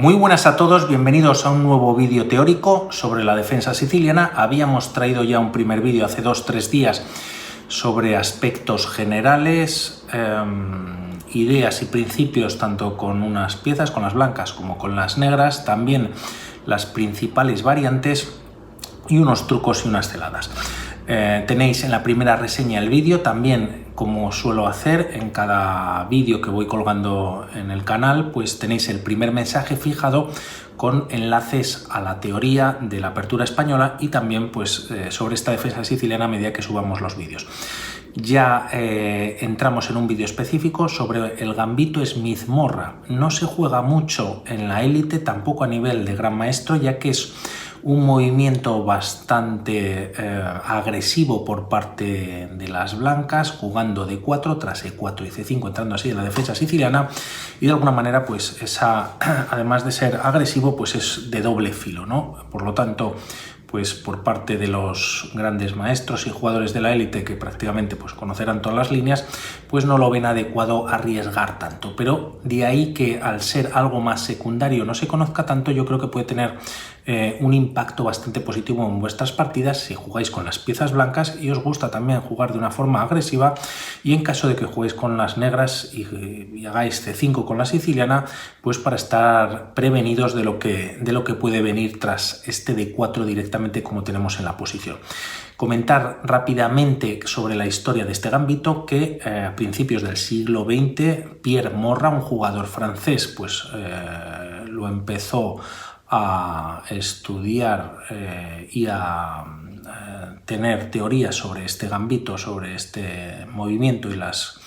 Muy buenas a todos, bienvenidos a un nuevo vídeo teórico sobre la defensa siciliana. Habíamos traído ya un primer vídeo hace 2-3 días sobre aspectos generales, ideas y principios tanto con unas piezas, con las blancas como con las negras, también las principales variantes y unos trucos y unas celadas. Tenéis en la primera reseña el vídeo, también como suelo hacer en cada vídeo que voy colgando en el canal, pues tenéis el primer mensaje fijado con enlaces a la teoría de la apertura española y también pues sobre esta defensa siciliana a medida que subamos los vídeos. Ya entramos en un vídeo específico sobre el gambito Smith-Morra. No se juega mucho en la élite, tampoco a nivel de gran maestro, ya que es un movimiento bastante agresivo por parte de las blancas, jugando D4 tras E4 y C5, entrando así en la defensa siciliana, y de alguna manera pues además de ser agresivo, pues es de doble filo, ¿no? Por lo tanto, pues por parte de los grandes maestros y jugadores de la élite, que prácticamente pues conocerán todas las líneas, pues no lo ven adecuado arriesgar tanto. Pero de ahí que al ser algo más secundario no se conozca tanto, yo creo que puede tener un impacto bastante positivo en vuestras partidas si jugáis con las piezas blancas y os gusta también jugar de una forma agresiva, y en caso de que juguéis con las negras y hagáis C5 con la siciliana, pues para estar prevenidos de lo que puede venir tras este D4 directamente como tenemos en la posición. Comentar rápidamente sobre la historia de este gambito, que a principios del siglo XX Pierre Morra, un jugador francés, pues lo empezó a estudiar y a tener teorías sobre este gambito, sobre este movimiento y las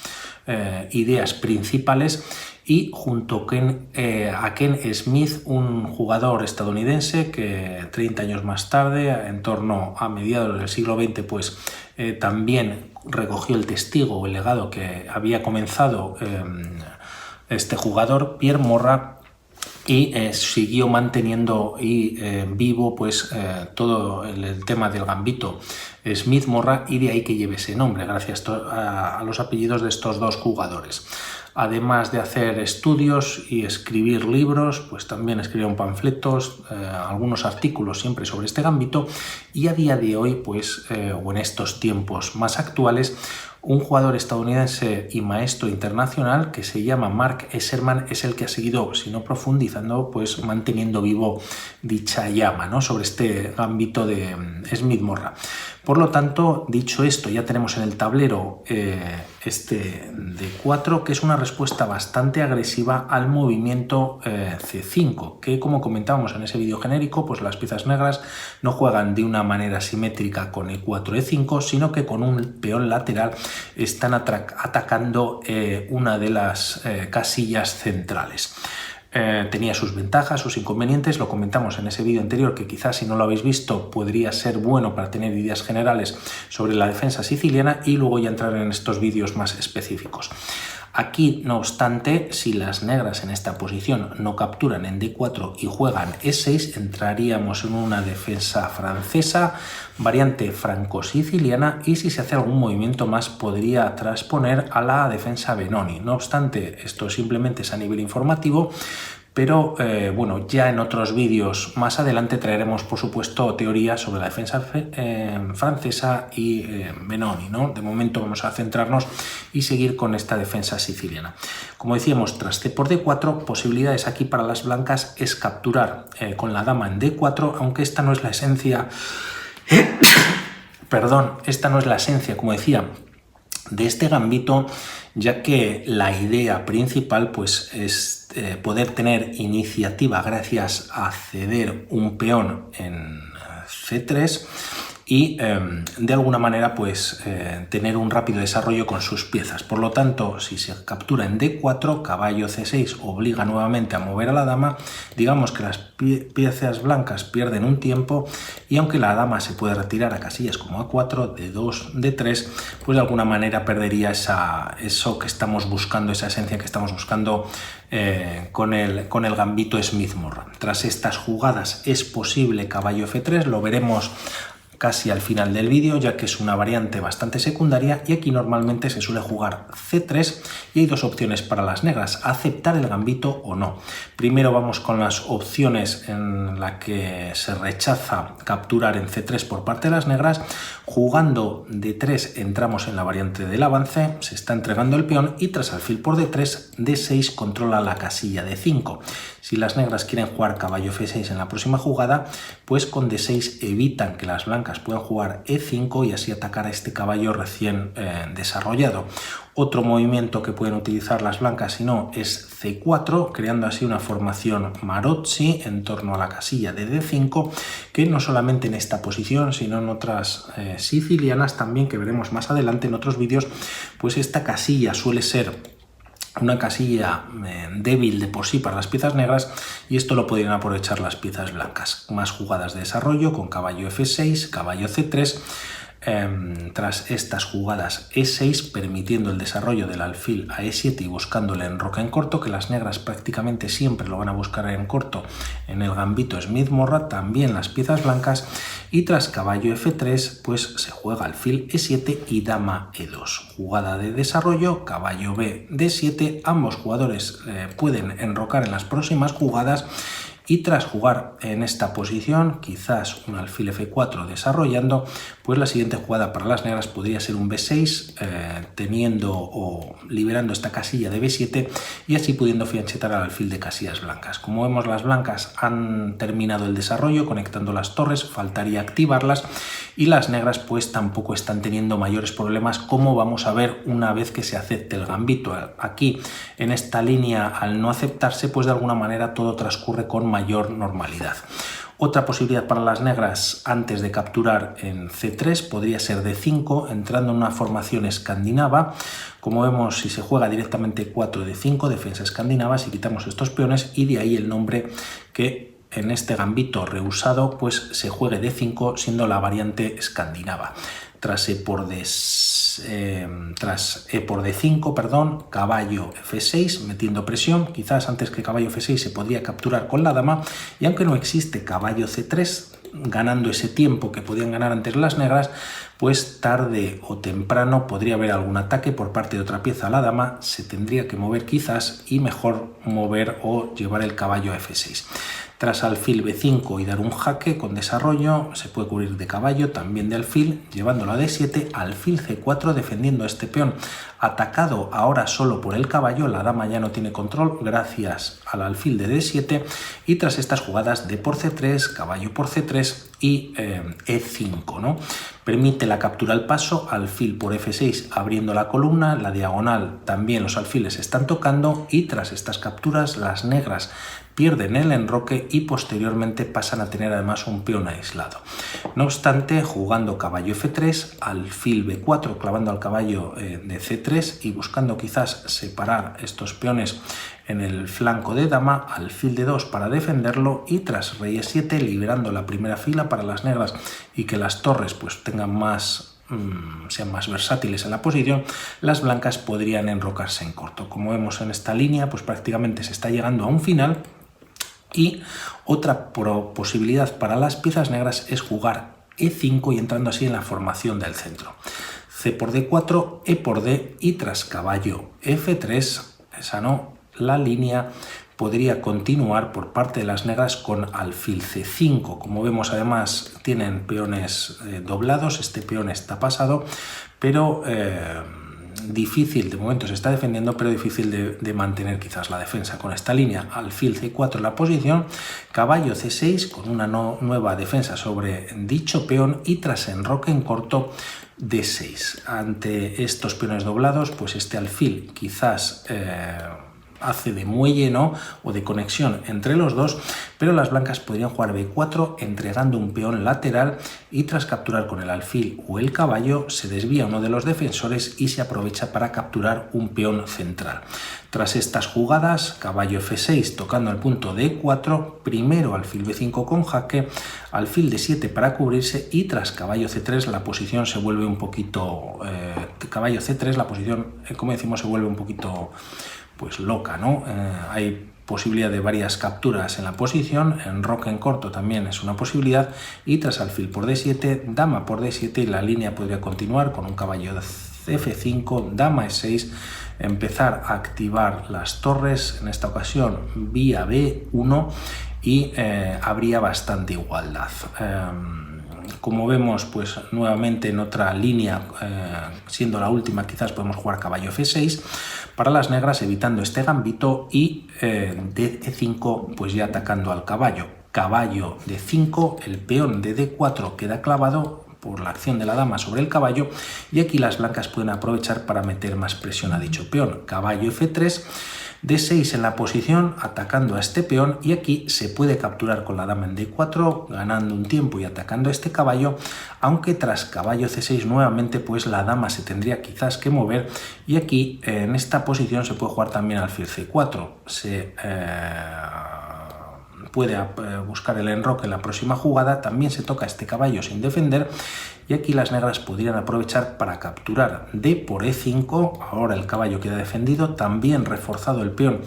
ideas principales, y junto a Ken Smith, un jugador estadounidense que 30 años más tarde, en torno a mediados del siglo XX, pues también recogió el testigo o el legado que había comenzado este jugador, Pierre Morra, y siguió manteniendo vivo pues todo el tema del gambito Smith-Morra, y de ahí que lleve ese nombre, gracias a los apellidos de estos dos jugadores. Además de hacer estudios y escribir libros, pues también escribieron panfletos, algunos artículos siempre sobre este gambito, y a día de hoy, pues, o en estos tiempos más actuales, un jugador estadounidense y maestro internacional que se llama Mark Esserman es el que ha seguido, si no profundizando, pues manteniendo vivo dicha llama, ¿no?, sobre este gambito de Smith-Morra. Por lo tanto, dicho esto, ya tenemos en el tablero este D4, que es una respuesta bastante agresiva al movimiento C5, que, como comentábamos en ese vídeo genérico, pues las piezas negras no juegan de una manera simétrica con E4, E5, sino que con un peón lateral están atacando una de las casillas centrales. Tenía sus ventajas, sus inconvenientes, lo comentamos en ese vídeo anterior, que quizás si no lo habéis visto podría ser bueno para tener ideas generales sobre la defensa siciliana, y luego ya entrar en estos vídeos más específicos. Aquí, no obstante, si las negras en esta posición no capturan en D4 y juegan E6, entraríamos en una defensa francesa, variante franco-siciliana, y si se hace algún movimiento más podría transponer a la defensa Benoni. No obstante, esto simplemente es a nivel informativo, pero bueno, ya en otros vídeos más adelante traeremos, por supuesto, teoría sobre la defensa francesa y Benoni, ¿no? De momento vamos a centrarnos y seguir con esta defensa siciliana. Como decíamos, tras C por D4, posibilidades aquí para las blancas es capturar con la dama en D4, aunque esta no es la esencia, perdón, esta no es la esencia, como decía, de este gambito, ya que la idea principal pues es poder tener iniciativa gracias a ceder un peón en C3 y de alguna manera pues tener un rápido desarrollo con sus piezas. Por lo tanto, si se captura en D4, caballo C6 obliga nuevamente a mover a la dama. Digamos que las piezas blancas pierden un tiempo, y aunque la dama se puede retirar a casillas como A4, D2, D3, pues de alguna manera perdería eso que estamos buscando, esa esencia que estamos buscando con el gambito Smith-Morra. Tras estas jugadas es posible caballo F3, lo veremos casi al final del vídeo, ya que es una variante bastante secundaria, y aquí normalmente se suele jugar C3 y hay dos opciones para las negras: aceptar el gambito o no. Primero vamos con las opciones en la que se rechaza capturar en C3 por parte de las negras. Jugando D3 entramos en la variante del avance, se está entregando el peón y tras alfil por D3, D6 controla la casilla D5. Si las negras quieren jugar caballo F6 en la próxima jugada, pues con D6 evitan que las blancas puedan jugar E5 y así atacar a este caballo recién desarrollado. Otro movimiento que pueden utilizar las blancas, si no, es C4, creando así una formación Marócci en torno a la casilla de D5, que no solamente en esta posición, sino en otras sicilianas también, que veremos más adelante en otros vídeos, pues esta casilla suele ser una casilla débil de por sí para las piezas negras, y esto lo podrían aprovechar las piezas blancas. Más jugadas de desarrollo con caballo F6, caballo C3, tras estas jugadas E6, permitiendo el desarrollo del alfil a E7 y buscando el enroque en corto, que las negras prácticamente siempre lo van a buscar en corto en el gambito Smith-Morra, también las piezas blancas, y tras caballo F3 pues se juega alfil E7 y dama E2. Jugada de desarrollo, caballo B D7, ambos jugadores pueden enrocar en las próximas jugadas. Y tras jugar en esta posición, quizás un alfil F4 desarrollando, pues la siguiente jugada para las negras podría ser un B6, teniendo o liberando esta casilla de B7 y así pudiendo fianchetar al alfil de casillas blancas. Como vemos, las blancas han terminado el desarrollo conectando las torres, faltaría activarlas, y las negras pues tampoco están teniendo mayores problemas, como vamos a ver una vez que se acepte el gambito. Aquí en esta línea, al no aceptarse, pues de alguna manera todo transcurre con mayor normalidad. Otra posibilidad para las negras antes de capturar en C3 podría ser D5, entrando en una formación escandinava. Como vemos, si se juega directamente 4 D5, defensa escandinava, si quitamos estos peones, y de ahí el nombre que en este gambito rehusado pues se juegue D5, siendo la variante escandinava. Tras E por D5, perdón, caballo F6, metiendo presión. Quizás antes que caballo F6 se podría capturar con la dama, y aunque no existe caballo C3, ganando ese tiempo que podían ganar antes las negras, pues tarde o temprano podría haber algún ataque por parte de otra pieza a la dama. Se tendría que mover quizás, y mejor mover o llevar el caballo a F6. Tras alfil B5 y dar un jaque con desarrollo, se puede cubrir de caballo, también de alfil, llevándolo a D7, alfil C4, defendiendo este peón atacado ahora solo por el caballo. La dama ya no tiene control gracias al alfil de D7, y tras estas jugadas D por C3, caballo por C3 y E5, ¿no? Permite la captura al paso, alfil por F6 abriendo la columna, la diagonal también los alfiles están tocando, y tras estas capturas las negras pierden el enroque y posteriormente pasan a tener además un peón aislado. No obstante, jugando caballo F3, alfil B4, clavando al caballo de C3 y buscando quizás separar estos peones en el flanco de dama, alfil D2 para defenderlo, y tras rey E7, liberando la primera fila para las negras y que las torres pues tengan sean más versátiles en la posición, las blancas podrían enrocarse en corto. Como vemos en esta línea, pues prácticamente se está llegando a un final. Y otra posibilidad para las piezas negras es jugar E5 y entrando así en la formación del centro. C por D4, E por D, y tras caballo F3, esa no, la línea podría continuar por parte de las negras con alfil C5. Como vemos, además tienen peones doblados, este peón está pasado, pero difícil, de momento se está defendiendo, pero difícil de mantener quizás la defensa con esta línea. Alfil C4 en la posición, caballo C6 con una nueva defensa sobre dicho peón, y tras enroque en corto D6. Ante estos peones doblados, pues este alfil quizás hace de muelle, ¿no?, o de conexión entre los dos, pero las blancas podrían jugar B4 entregando un peón lateral, y tras capturar con el alfil o el caballo se desvía uno de los defensores y se aprovecha para capturar un peón central. Tras estas jugadas, caballo F6 tocando el punto de E4, primero alfil B5 con jaque, alfil D7 para cubrirse, y tras caballo C3 la posición se vuelve un poquito, caballo C3 la posición, como decimos, se vuelve un poquito pues loca, ¿no? Hay posibilidad de varias capturas en la posición, enroque en corto también es una posibilidad, y tras alfil por d7, dama por d7, y la línea podría continuar con un caballo de f5, dama e6, empezar a activar las torres, en esta ocasión vía b1, y habría bastante igualdad. Como vemos, pues nuevamente en otra línea, siendo la última, quizás podemos jugar caballo f6 para las negras, evitando este gambito, y d5, pues ya atacando al caballo. Caballo d5, el peón de d4 queda clavado por la acción de la dama sobre el caballo, y aquí las blancas pueden aprovechar para meter más presión a dicho peón. Caballo f3, d6 en la posición, atacando a este peón, y aquí se puede capturar con la dama en d4, ganando un tiempo y atacando a este caballo, aunque tras caballo c6 nuevamente pues la dama se tendría quizás que mover, y aquí en esta posición se puede jugar también alfil c4, se puede buscar el enroque en la próxima jugada, también se toca este caballo sin defender, y aquí las negras podrían aprovechar para capturar d por e5, ahora el caballo queda defendido, también reforzado el peón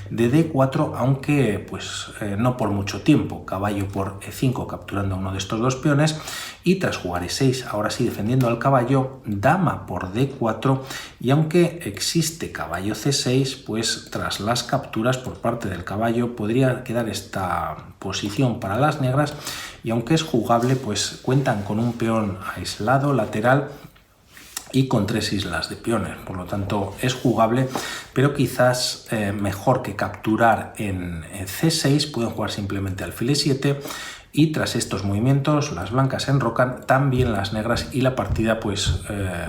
de d4, aunque pues no por mucho tiempo, caballo por e5 capturando a uno de estos dos peones, y tras jugar e6, ahora sí defendiendo al caballo, dama por d4, y aunque existe caballo c6, pues tras las capturas por parte del caballo podría quedar esta posición para las negras, y aunque es jugable, pues cuentan con un peón aislado lateral y con 3 islas de peones, por lo tanto es jugable, pero quizás mejor que capturar en c6, pueden jugar simplemente alfil e7, y tras estos movimientos las blancas se enrocan, también las negras, y la partida pues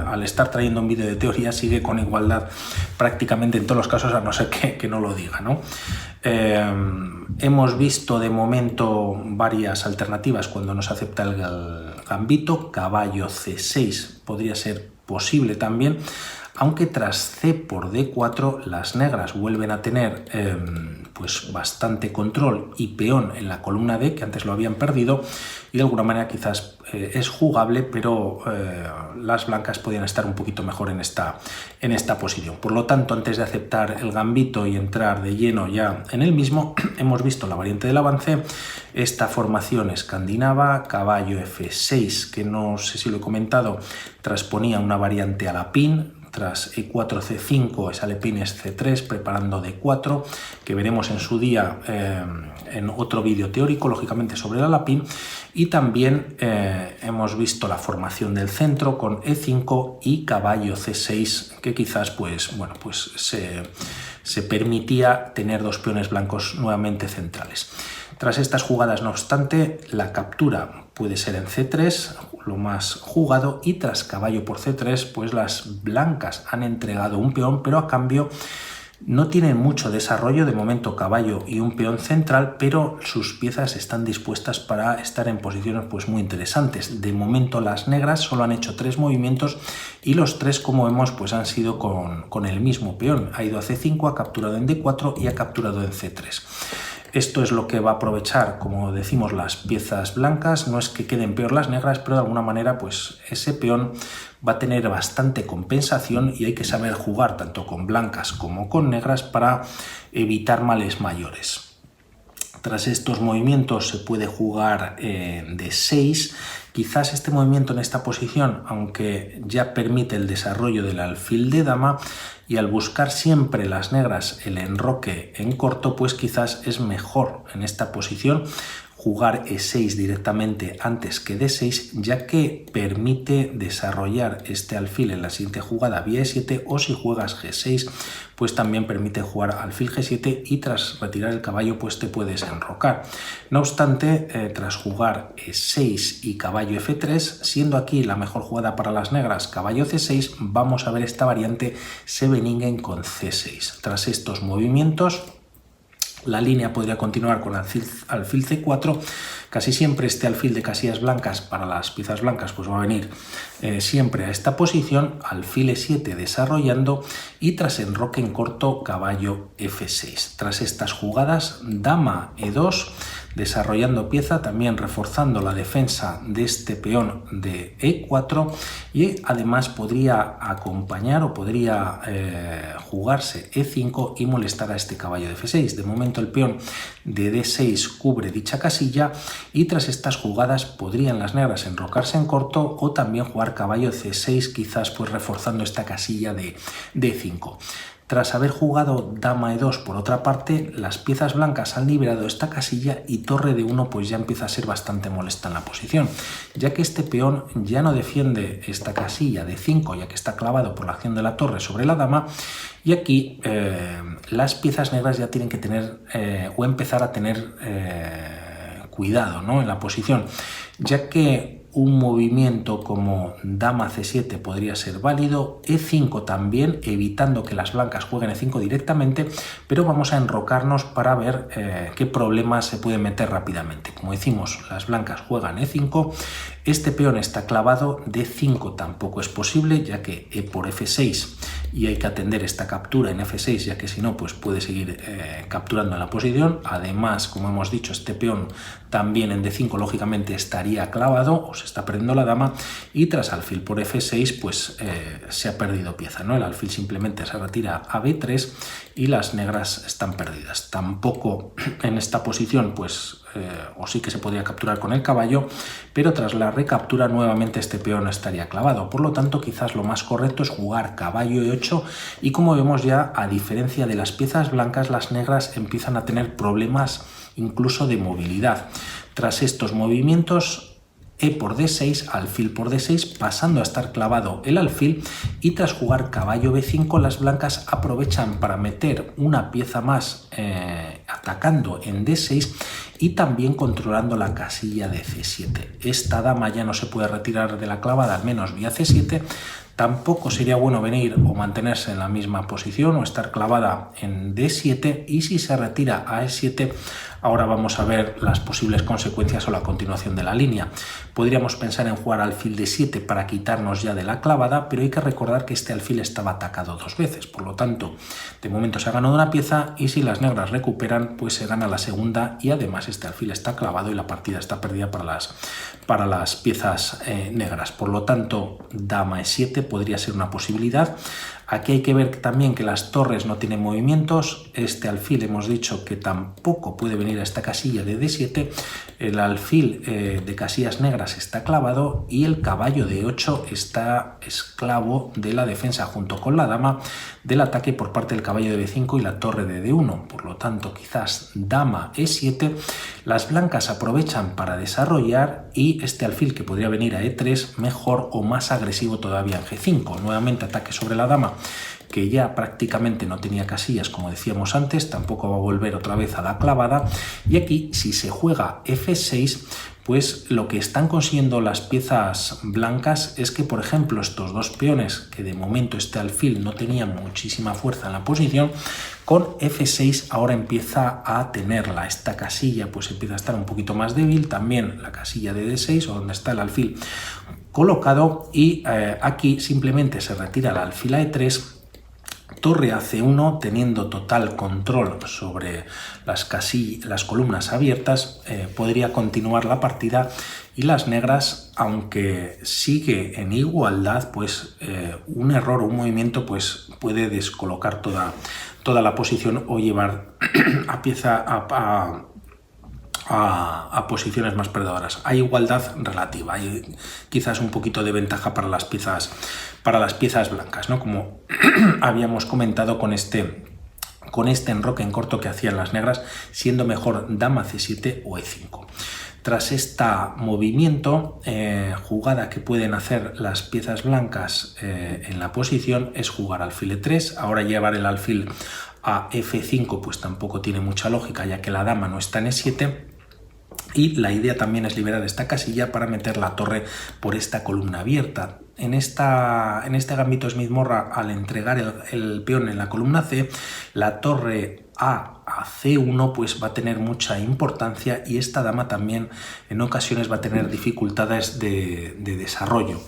al estar trayendo un vídeo de teoría sigue con igualdad prácticamente en todos los casos, a no ser que no lo diga, ¿no? Hemos visto de momento varias alternativas cuando no se acepta el gambito. Caballo c6 podría ser posible también, aunque tras c por d4 las negras vuelven a tener pues bastante control y peón en la columna D, que antes lo habían perdido, y de alguna manera quizás es jugable, pero las blancas podrían estar un poquito mejor en esta posición. Por lo tanto, antes de aceptar el gambito y entrar de lleno ya en el mismo, hemos visto la variante del avance, esta formación escandinava, caballo f6, que no sé si lo he comentado, transponía una variante a la pin. Tras e4, c5, esa lepín es c3, preparando d4, que veremos en su día en otro vídeo teórico, lógicamente sobre la lapín. Y también hemos visto la formación del centro con e5 y caballo c6, que quizás pues, bueno, pues se permitía tener dos peones blancos nuevamente centrales. Tras estas jugadas, no obstante, la captura puede ser en c3, lo más jugado, y tras caballo por c3, pues las blancas han entregado un peón, pero a cambio no tienen mucho desarrollo, de momento caballo y un peón central, pero sus piezas están dispuestas para estar en posiciones pues muy interesantes. De momento las negras solo han hecho 3 movimientos, y los 3, como vemos, pues han sido con el mismo peón. Ha ido a c5, ha capturado en d4 y ha capturado en c3. Esto es lo que va a aprovechar, como decimos, las piezas blancas. No es que queden peor las negras, pero de alguna manera pues ese peón va a tener bastante compensación, y hay que saber jugar tanto con blancas como con negras para evitar males mayores. Tras estos movimientos se puede jugar de 6. Quizás este movimiento en esta posición, aunque ya permite el desarrollo del alfil de dama, y al buscar siempre las negras el enroque en corto, pues quizás es mejor en esta posición jugar e6 directamente antes que d6, ya que permite desarrollar este alfil en la siguiente jugada vía e7, o si juegas g6, pues también permite jugar alfil g7, y tras retirar el caballo pues te puedes enrocar. No obstante, tras jugar e6 y caballo f3, siendo aquí la mejor jugada para las negras caballo c6, vamos a ver esta variante Scheveningen con c6. Tras estos movimientos, la línea podría continuar con alfil c4. Casi siempre este alfil de casillas blancas para las piezas blancas pues va a venir siempre a esta posición, alfil e7 desarrollando, y tras enroque en corto caballo f6. Tras estas jugadas, dama e2, desarrollando pieza, también reforzando la defensa de este peón de E4, y además podría acompañar o podría jugarse E5 y molestar a este caballo de F6. De momento el peón de D6 cubre dicha casilla, y tras estas jugadas podrían las negras enrocarse en corto o también jugar caballo C6, quizás pues reforzando esta casilla de D5. Tras haber jugado dama E2 por otra parte, las piezas blancas han liberado esta casilla y torre D1 pues ya empieza a ser bastante molesta en la posición, ya que este peón ya no defiende esta casilla de 5, ya que está clavado por la acción de la torre sobre la dama, y aquí las piezas negras ya tienen que tener o empezar a tener cuidado, ¿no?, en la posición, ya que un movimiento como dama C7 podría ser válido, E5 también, evitando que las blancas jueguen E5 directamente, pero vamos a enrocarnos para ver qué problemas se pueden meter rápidamente. Como decimos, las blancas juegan E5, este peón está clavado, D5 tampoco es posible, ya que E por F6, y hay que atender esta captura en F6, ya que si no pues puede seguir capturando en la posición. Además, como hemos dicho, este peón también en D5 lógicamente estaría clavado o se está perdiendo la dama, y tras alfil por F6 pues se ha perdido pieza, ¿no? El alfil simplemente se retira a B3 y las negras están perdidas. Tampoco en esta posición pues o sí que se podría capturar con el caballo, pero tras la recaptura nuevamente este peón estaría clavado. Por lo tanto, quizás lo más correcto es jugar caballo E8, y como vemos ya, a diferencia de las piezas blancas, las negras empiezan a tener problemas incluso de movilidad. Tras estos movimientos, E por D6, alfil por D6, pasando a estar clavado el alfil, y tras jugar caballo B5, las blancas aprovechan para meter una pieza más atacando en D6 y también controlando la casilla de C7. Esta dama ya no se puede retirar de la clavada, al menos vía C7. Tampoco sería bueno venir o mantenerse en la misma posición o estar clavada en D7, y si se retira a E7, ahora vamos a ver las posibles consecuencias o la continuación de la línea. Podríamos pensar en jugar alfil D7 para quitarnos ya de la clavada, pero hay que recordar que este alfil estaba atacado 2 veces, por lo tanto, de momento se ha ganado una pieza, y si las negras recuperan, pues se gana la segunda, y además este alfil está clavado y la partida está perdida para las piezas negras. Por lo tanto, dama E7 podría ser una posibilidad. Aquí hay que ver también que las torres no tienen movimientos. Este alfil hemos dicho que tampoco puede venir a esta casilla de D7. El alfil de casillas negras está clavado, y el caballo de 8 está esclavo de la defensa junto con la dama del ataque por parte del caballo de B5 y la torre de D1. Por lo tanto, quizás dama E7. Las blancas aprovechan para desarrollar, y este alfil que podría venir a E3 mejor o más agresivo todavía en G5. Nuevamente ataque sobre la dama, que ya prácticamente no tenía casillas, como decíamos antes, tampoco va a volver otra vez a la clavada, y aquí si se juega F6, pues lo que están consiguiendo las piezas blancas es que, por ejemplo, estos dos peones, que de momento este alfil no tenía muchísima fuerza en la posición, con F6 ahora empieza a tenerla. Esta casilla pues empieza a estar un poquito más débil, también la casilla de D6 o donde está el alfil colocado, y aquí simplemente se retira el alfil a E3, torre a C1, teniendo total control sobre las columnas abiertas. Podría continuar la partida, y las negras, aunque sigue en igualdad, pues un error o un movimiento pues puede descolocar toda la posición o llevar a pieza a posiciones más perdedoras. Hay igualdad relativa, hay quizás un poquito de ventaja para las piezas blancas, ¿no? Como habíamos comentado con este enroque en corto que hacían las negras, siendo mejor dama C7 o E5. Tras este movimiento, jugada que pueden hacer las piezas blancas en la posición es jugar alfil E3. Ahora llevar el alfil a F5 pues tampoco tiene mucha lógica, ya que la dama no está en E7. Y la idea también es liberar esta casilla para meter la torre por esta columna abierta. en este gambito Smith-Morra, al entregar el peón en la columna C, la torre a C1 pues va a tener mucha importancia, y esta dama también en ocasiones va a tener dificultades de desarrollo.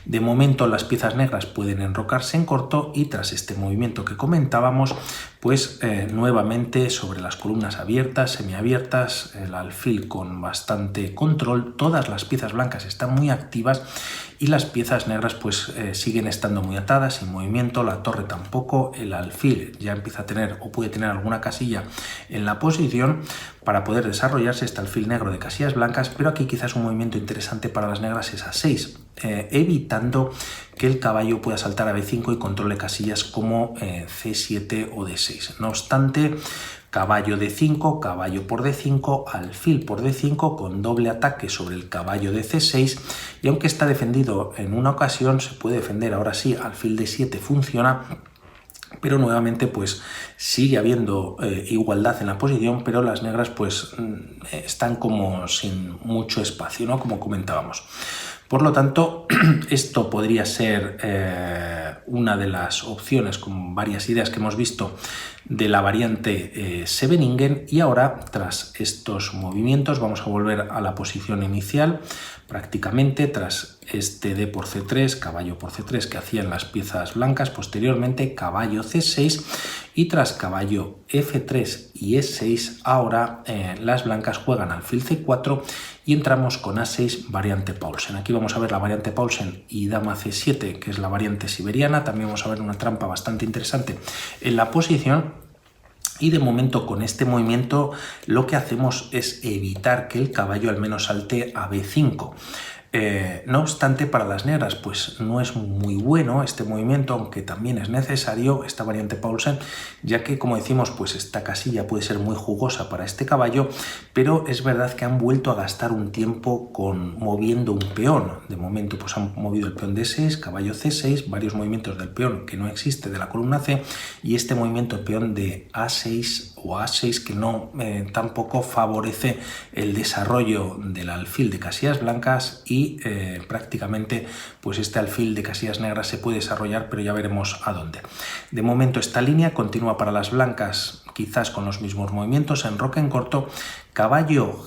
De momento las piezas negras pueden enrocarse en corto, y tras este movimiento que comentábamos, pues nuevamente sobre las columnas abiertas, semiabiertas, el alfil con bastante control, todas las piezas blancas están muy activas y las piezas negras pues siguen estando muy atadas, sin movimiento, la torre tampoco, el alfil ya empieza a tener o puede tener alguna casilla en la posición para poder desarrollarse este alfil negro de casillas blancas, pero aquí quizás un movimiento interesante para las negras es A6, evitando que el caballo pueda saltar a B5 y controle casillas como C7 o D6. No obstante, caballo D5, caballo por D5, alfil por D5 con doble ataque sobre el caballo de C6, y aunque está defendido en una ocasión, se puede defender ahora sí, alfil D7 funciona, pero nuevamente pues sigue habiendo igualdad en la posición, pero las negras pues están como sin mucho espacio, ¿no? Como comentábamos. Por lo tanto, esto podría ser una de las opciones, con varias ideas que hemos visto, de la variante Scheveningen. Y ahora, tras estos movimientos, vamos a volver a la posición inicial, prácticamente tras este D por C3, caballo por C3 que hacían las piezas blancas, posteriormente caballo C6, y tras caballo F3 y E6, ahora las blancas juegan alfil C4 y entramos con A6, variante Paulsen. Aquí vamos a ver la variante Paulsen y dama C7, que es la variante siberiana. También vamos a ver una trampa bastante interesante en la posición. Y de momento con este movimiento lo que hacemos es evitar que el caballo al menos salte a B5. No obstante, para las negras pues no es muy bueno este movimiento, aunque también es necesario esta variante Paulsen, ya que, como decimos, pues esta casilla puede ser muy jugosa para este caballo, pero es verdad que han vuelto a gastar un tiempo moviendo un peón. De momento pues han movido el peón D6, caballo C6, varios movimientos del peón que no existe de la columna C, y este movimiento peón de A6 o A6 que no tampoco favorece el desarrollo del alfil de casillas blancas, y prácticamente pues este alfil de casillas negras se puede desarrollar, pero ya veremos a dónde. De momento esta línea continúa para las blancas, quizás con los mismos movimientos, enroque en corto, caballo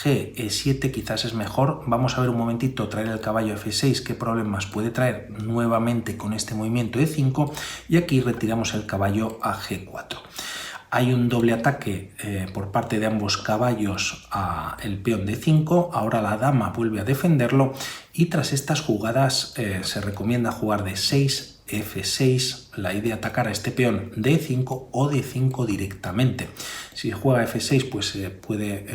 G, E7 quizás es mejor. Vamos a ver un momentito, traer el caballo F6, qué problemas puede traer nuevamente con este movimiento E5, y aquí retiramos el caballo a G4. Hay un doble ataque por parte de ambos caballos a el peón D5, ahora la dama vuelve a defenderlo, y tras estas jugadas se recomienda jugar D6, F6, la idea de atacar a este peón D5 o D5 directamente. Si juega F6 pues se puede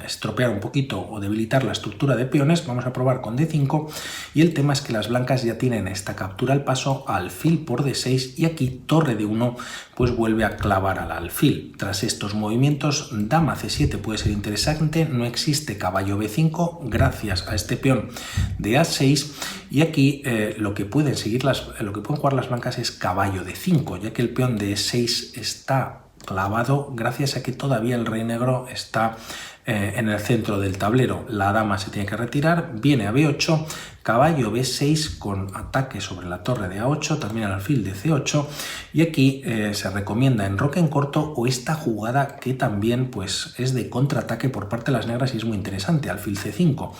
estropear un poquito o debilitar la estructura de peones. Vamos a probar con D5, y el tema es que las blancas ya tienen esta captura al paso, alfil por D6, y aquí torre D1 pues vuelve a clavar al alfil. Tras estos movimientos, dama C7 puede ser interesante, no existe caballo B5 gracias a este peón de A6, y aquí lo que pueden jugar las blancas es caballo D5, ya que el peón de E6 está clavado gracias a que todavía el rey negro está en el centro del tablero. La dama se tiene que retirar, viene a B8, caballo B6 con ataque sobre la torre de A8, también al alfil de C8, y aquí se recomienda enroque en corto o esta jugada que también pues es de contraataque por parte de las negras y es muy interesante, alfil C5.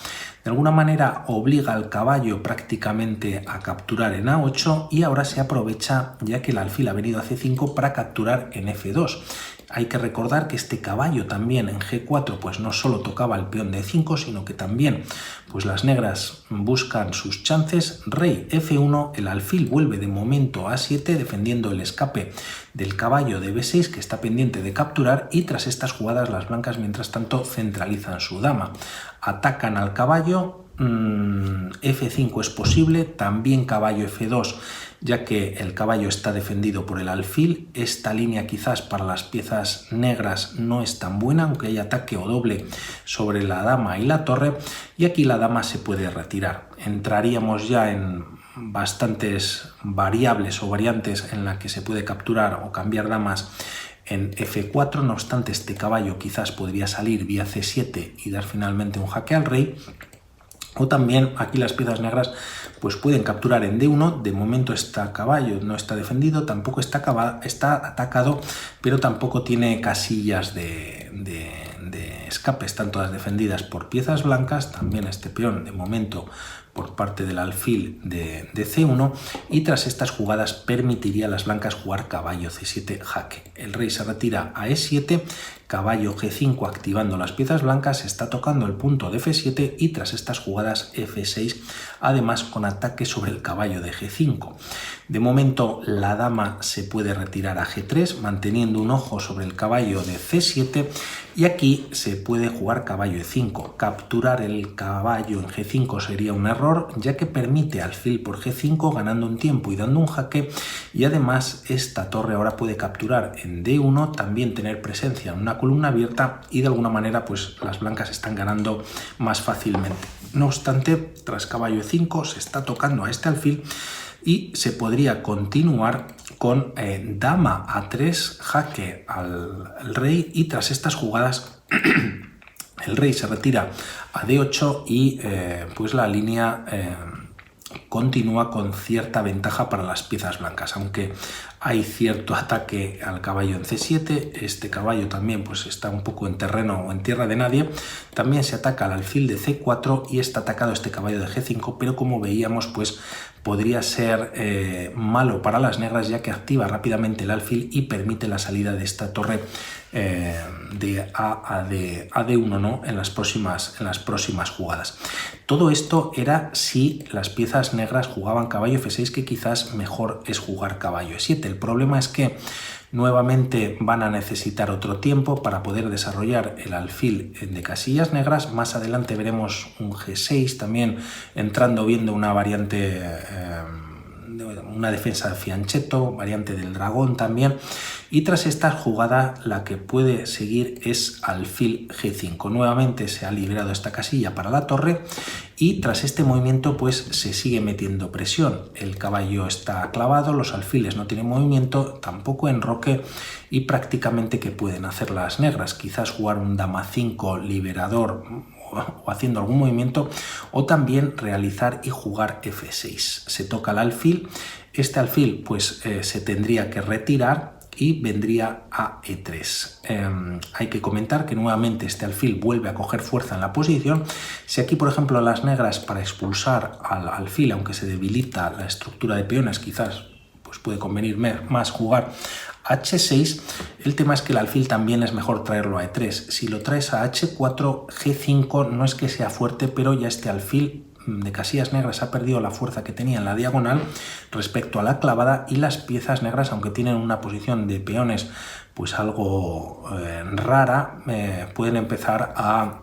De alguna manera obliga al caballo prácticamente a capturar en A8, y ahora se aprovecha, ya que el alfil ha venido a C5, para capturar en F2. Hay que recordar que este caballo también en G4 pues no solo tocaba el peón de E5, sino que también pues las negras buscan sus chances. Rey F1, el alfil vuelve de momento a A7 defendiendo el escape del caballo de B6 que está pendiente de capturar, y tras estas jugadas las blancas mientras tanto centralizan su dama. Atacan al caballo, F5 es posible, también caballo F2, ya que el caballo está defendido por el alfil. Esta línea quizás para las piezas negras no es tan buena, aunque hay ataque o doble sobre la dama y la torre, y aquí la dama se puede retirar. Entraríamos ya en bastantes variables o variantes en la que se puede capturar o cambiar damas en F4, no obstante este caballo quizás podría salir vía C7 y dar finalmente un jaque al rey. O también aquí las piezas negras pues pueden capturar en D1, de momento está caballo, no está defendido, tampoco está atacado, pero tampoco tiene casillas de escape, están todas defendidas por piezas blancas, también este peón de momento por parte del alfil de C1, y tras estas jugadas permitiría a las blancas jugar caballo C7 jaque. El rey se retira a E7, caballo G5 activando las piezas blancas, está tocando el punto de F7 y tras estas jugadas F6, además con ataque sobre el caballo de G5. De momento la dama se puede retirar a G3 manteniendo un ojo sobre el caballo de C7 y aquí se puede jugar caballo E5. Capturar el caballo en G5 sería un error ya que permite alfil por G5 ganando un tiempo y dando un jaque, y además esta torre ahora puede capturar en D1, también tener presencia en una columna abierta y de alguna manera pues las blancas están ganando más fácilmente. No obstante, tras caballo E5 se está tocando a este alfil y se podría continuar con dama A3 jaque al rey, y tras estas jugadas el rey se retira a D8 y pues la línea continúa con cierta ventaja para las piezas blancas, aunque hay cierto ataque al caballo en C7, este caballo también pues está un poco en terreno o en tierra de nadie, también se ataca al alfil de C4 y está atacado este caballo de G5, pero como veíamos pues podría ser malo para las negras ya que activa rápidamente el alfil y permite la salida de esta torre de A a D1, ¿no? en las próximas jugadas. Todo esto era si las piezas negras jugaban caballo F6, que quizás mejor es jugar caballo E7. El problema es que nuevamente van a necesitar otro tiempo para poder desarrollar el alfil de casillas negras. Más adelante veremos un G6 también entrando, viendo una variante, una defensa de fianchetto, variante del dragón también. Y tras esta jugada la que puede seguir es alfil G5. Nuevamente se ha liberado esta casilla para la torre y tras este movimiento pues se sigue metiendo presión. El caballo está clavado, los alfiles no tienen movimiento, tampoco enroque, y prácticamente ¿qué pueden hacer las negras? Quizás jugar un dama 5 liberador o haciendo algún movimiento, o también realizar y jugar F6. Se toca el alfil, este alfil pues se tendría que retirar y vendría a E3. Hay que comentar que nuevamente este alfil vuelve a coger fuerza en la posición. Si aquí por ejemplo las negras, para expulsar al alfil, aunque se debilita la estructura de peones, quizás pues puede convenir más jugar H6, el tema es que el alfil también es mejor traerlo a E3. Si lo traes a H4, G5 no es que sea fuerte, pero ya este alfil de casillas negras ha perdido la fuerza que tenía en la diagonal respecto a la clavada, y las piezas negras, aunque tienen una posición de peones pues algo rara, pueden empezar a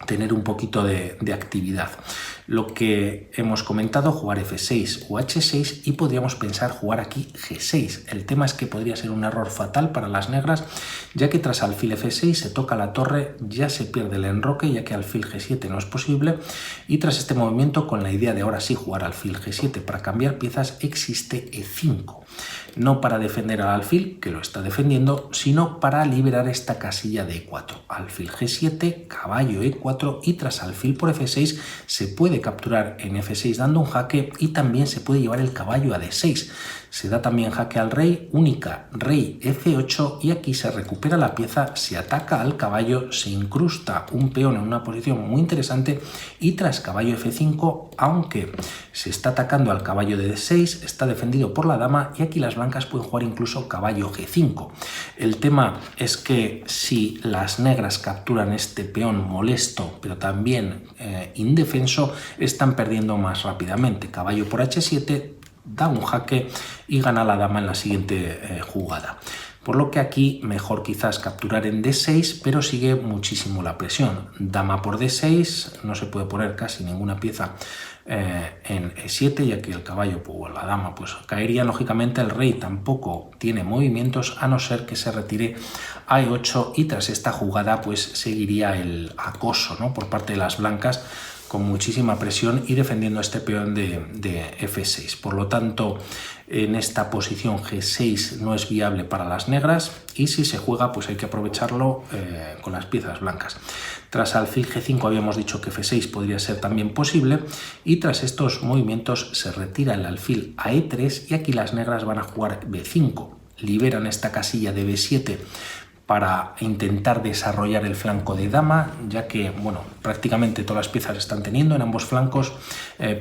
tener un poquito de actividad. Lo que hemos comentado, jugar F6 o H6, y podríamos pensar jugar aquí G6. El tema es que podría ser un error fatal para las negras, ya que tras alfil F6 se toca la torre, ya se pierde el enroque, ya que alfil G7 no es posible, y tras este movimiento, con la idea de ahora sí jugar alfil G7 para cambiar piezas, existe E5. No para defender al alfil, que lo está defendiendo, sino para liberar esta casilla de E4. Alfil G7, caballo E4, y tras alfil por F6 se puede capturar en F6 dando un jaque, y también se puede llevar el caballo a D6. Se da también jaque al rey, única, rey F8, y aquí se recupera la pieza, se ataca al caballo, se incrusta un peón en una posición muy interesante, y tras caballo F5, aunque se está atacando al caballo de D6, está defendido por la dama, y aquí las blancas pueden jugar incluso caballo G5. El tema es que si las negras capturan este peón molesto, pero también indefenso, están perdiendo más rápidamente. Caballo por H7, da un jaque y gana la dama en la siguiente jugada. Por lo que aquí mejor quizás capturar en D6, pero sigue muchísimo la presión. Dama por D6, no se puede poner casi ninguna pieza en E7, ya que el caballo o la dama pues caería. Lógicamente el rey tampoco tiene movimientos, a no ser que se retire a E8, y tras esta jugada pues seguiría el acoso, ¿no?, por parte de las blancas, con muchísima presión y defendiendo este peón de F6. Por lo tanto, en esta posición G6 no es viable para las negras, y si se juega pues hay que aprovecharlo con las piezas blancas. Tras alfil G5 habíamos dicho que F6 podría ser también posible, y tras estos movimientos se retira el alfil a E3 y aquí las negras van a jugar B5. Liberan esta casilla de B7 para intentar desarrollar el flanco de dama, ya que bueno, prácticamente todas las piezas están teniendo en ambos flancos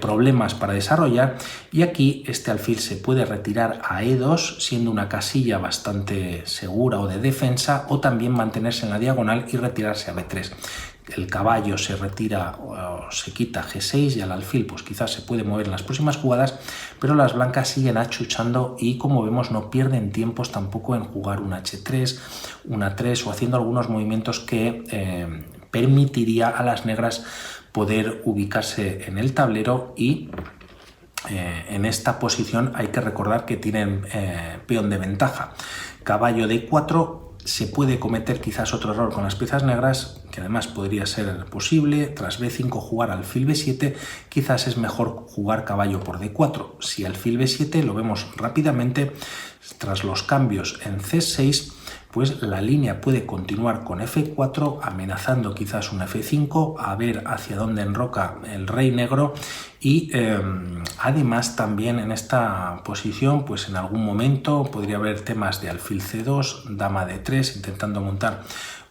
problemas para desarrollar, y aquí este alfil se puede retirar a E2 siendo una casilla bastante segura o de defensa, o también mantenerse en la diagonal y retirarse a B3. El caballo se retira o se quita G6 y al alfil pues quizás se puede mover en las próximas jugadas, pero las blancas siguen achuchando y como vemos no pierden tiempos tampoco en jugar un H3, un A3 o haciendo algunos movimientos que permitiría a las negras poder ubicarse en el tablero. Y en esta posición hay que recordar que tienen peón de ventaja. Caballo D4. Se puede cometer quizás otro error con las piezas negras, que además podría ser posible. Tras B5 jugar alfil B7, quizás es mejor jugar caballo por D4. Si alfil B7 lo vemos rápidamente, tras los cambios en C6, pues la línea puede continuar con F4, amenazando quizás un F5, a ver hacia dónde enroca el rey negro. Y además también en esta posición pues en algún momento podría haber temas de alfil C2, dama D3, intentando montar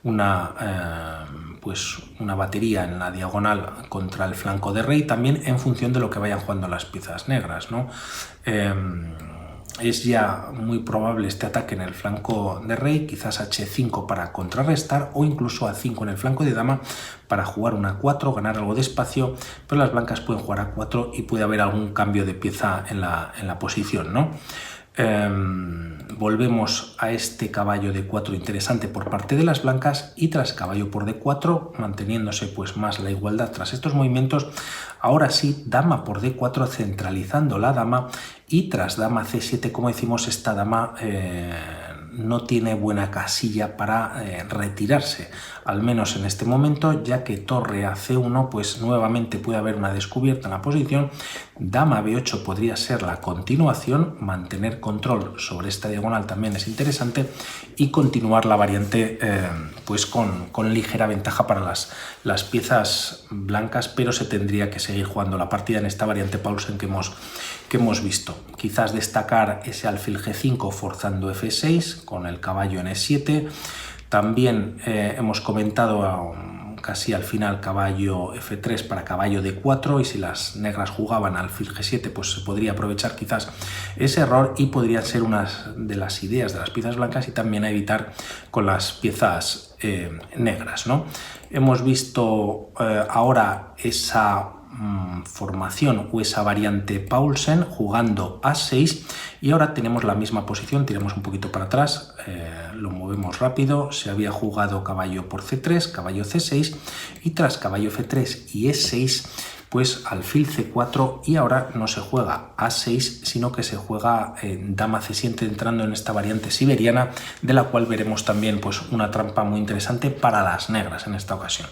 una batería en la diagonal contra el flanco de rey, también en función de lo que vayan jugando las piezas negras, ¿no? Es ya muy probable este ataque en el flanco de rey, quizás H5 para contrarrestar, o incluso A5 en el flanco de dama para jugar una A4, ganar algo de espacio, pero las blancas pueden jugar A4 y puede haber algún cambio de pieza en la posición, ¿no? Volvemos a este caballo de 4 interesante por parte de las blancas, y tras caballo por D4, manteniéndose pues más la igualdad tras estos movimientos, ahora sí dama por D4 centralizando la dama, y tras dama C7, como decimos, esta dama no tiene buena casilla para retirarse, al menos en este momento, ya que torre a C1 pues nuevamente puede haber una descubierta en la posición. Dama B8 podría ser la continuación, mantener control sobre esta diagonal también es interesante, y continuar la variante pues con ligera ventaja para las piezas blancas, pero se tendría que seguir jugando la partida en esta variante Paulsen que hemos visto. Quizás destacar ese alfil G5 forzando F6 con el caballo en E7. También hemos comentado casi al final caballo F3 para caballo D4, y si las negras jugaban alfil G7 pues se podría aprovechar quizás ese error, y podrían ser unas de las ideas de las piezas blancas y también a evitar con las piezas negras, ¿no? Hemos visto ahora esa formación o esa variante Paulsen jugando A6, y ahora tenemos la misma posición. Tiramos un poquito para atrás, lo movemos rápido. Se había jugado caballo por C3, caballo C6, y tras caballo F3 y E6 pues alfil C4, y ahora no se juega A6 sino que se juega dama C7, entrando en esta variante siberiana, de la cual veremos también pues una trampa muy interesante para las negras en esta ocasión.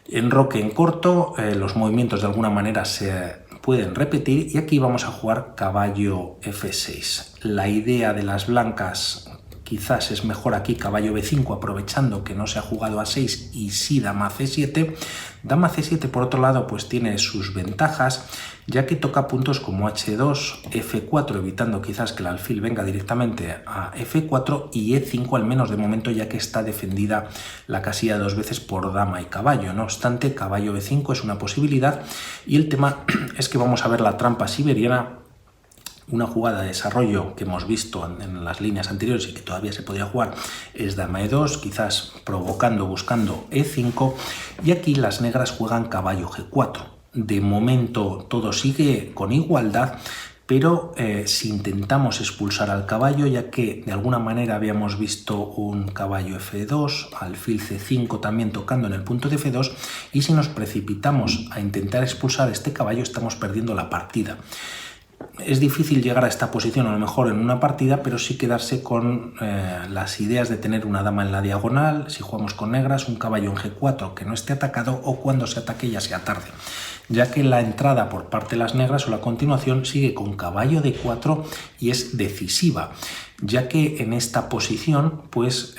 Enroque en corto, los movimientos de alguna manera se pueden repetir, y aquí vamos a jugar caballo F6. La idea de las blancas quizás es mejor aquí caballo B5, aprovechando que no se ha jugado A6 y sí dama C7. Dama C7 por otro lado pues tiene sus ventajas, ya que toca puntos como H2, F4, evitando quizás que el alfil venga directamente a F4, y E5 al menos de momento, ya que está defendida la casilla dos veces por dama y caballo. No obstante, caballo B5 es una posibilidad, y el tema es que vamos a ver la trampa siberiana, una jugada de desarrollo que hemos visto en las líneas anteriores y que todavía se podría jugar, es dama E2, quizás provocando, buscando E5, y aquí las negras juegan caballo G4. De momento todo sigue con igualdad, pero si intentamos expulsar al caballo, ya que de alguna manera habíamos visto un caballo F2, alfil C5 también tocando en el punto de F2, y si nos precipitamos a intentar expulsar este caballo estamos perdiendo la partida. Es difícil llegar a esta posición a lo mejor en una partida, pero sí quedarse con las ideas de tener una dama en la diagonal, si jugamos con negras, un caballo en G4 que no esté atacado, o cuando se ataque ya sea tarde, ya que la entrada por parte de las negras o la continuación sigue con caballo D4 y es decisiva, ya que en esta posición pues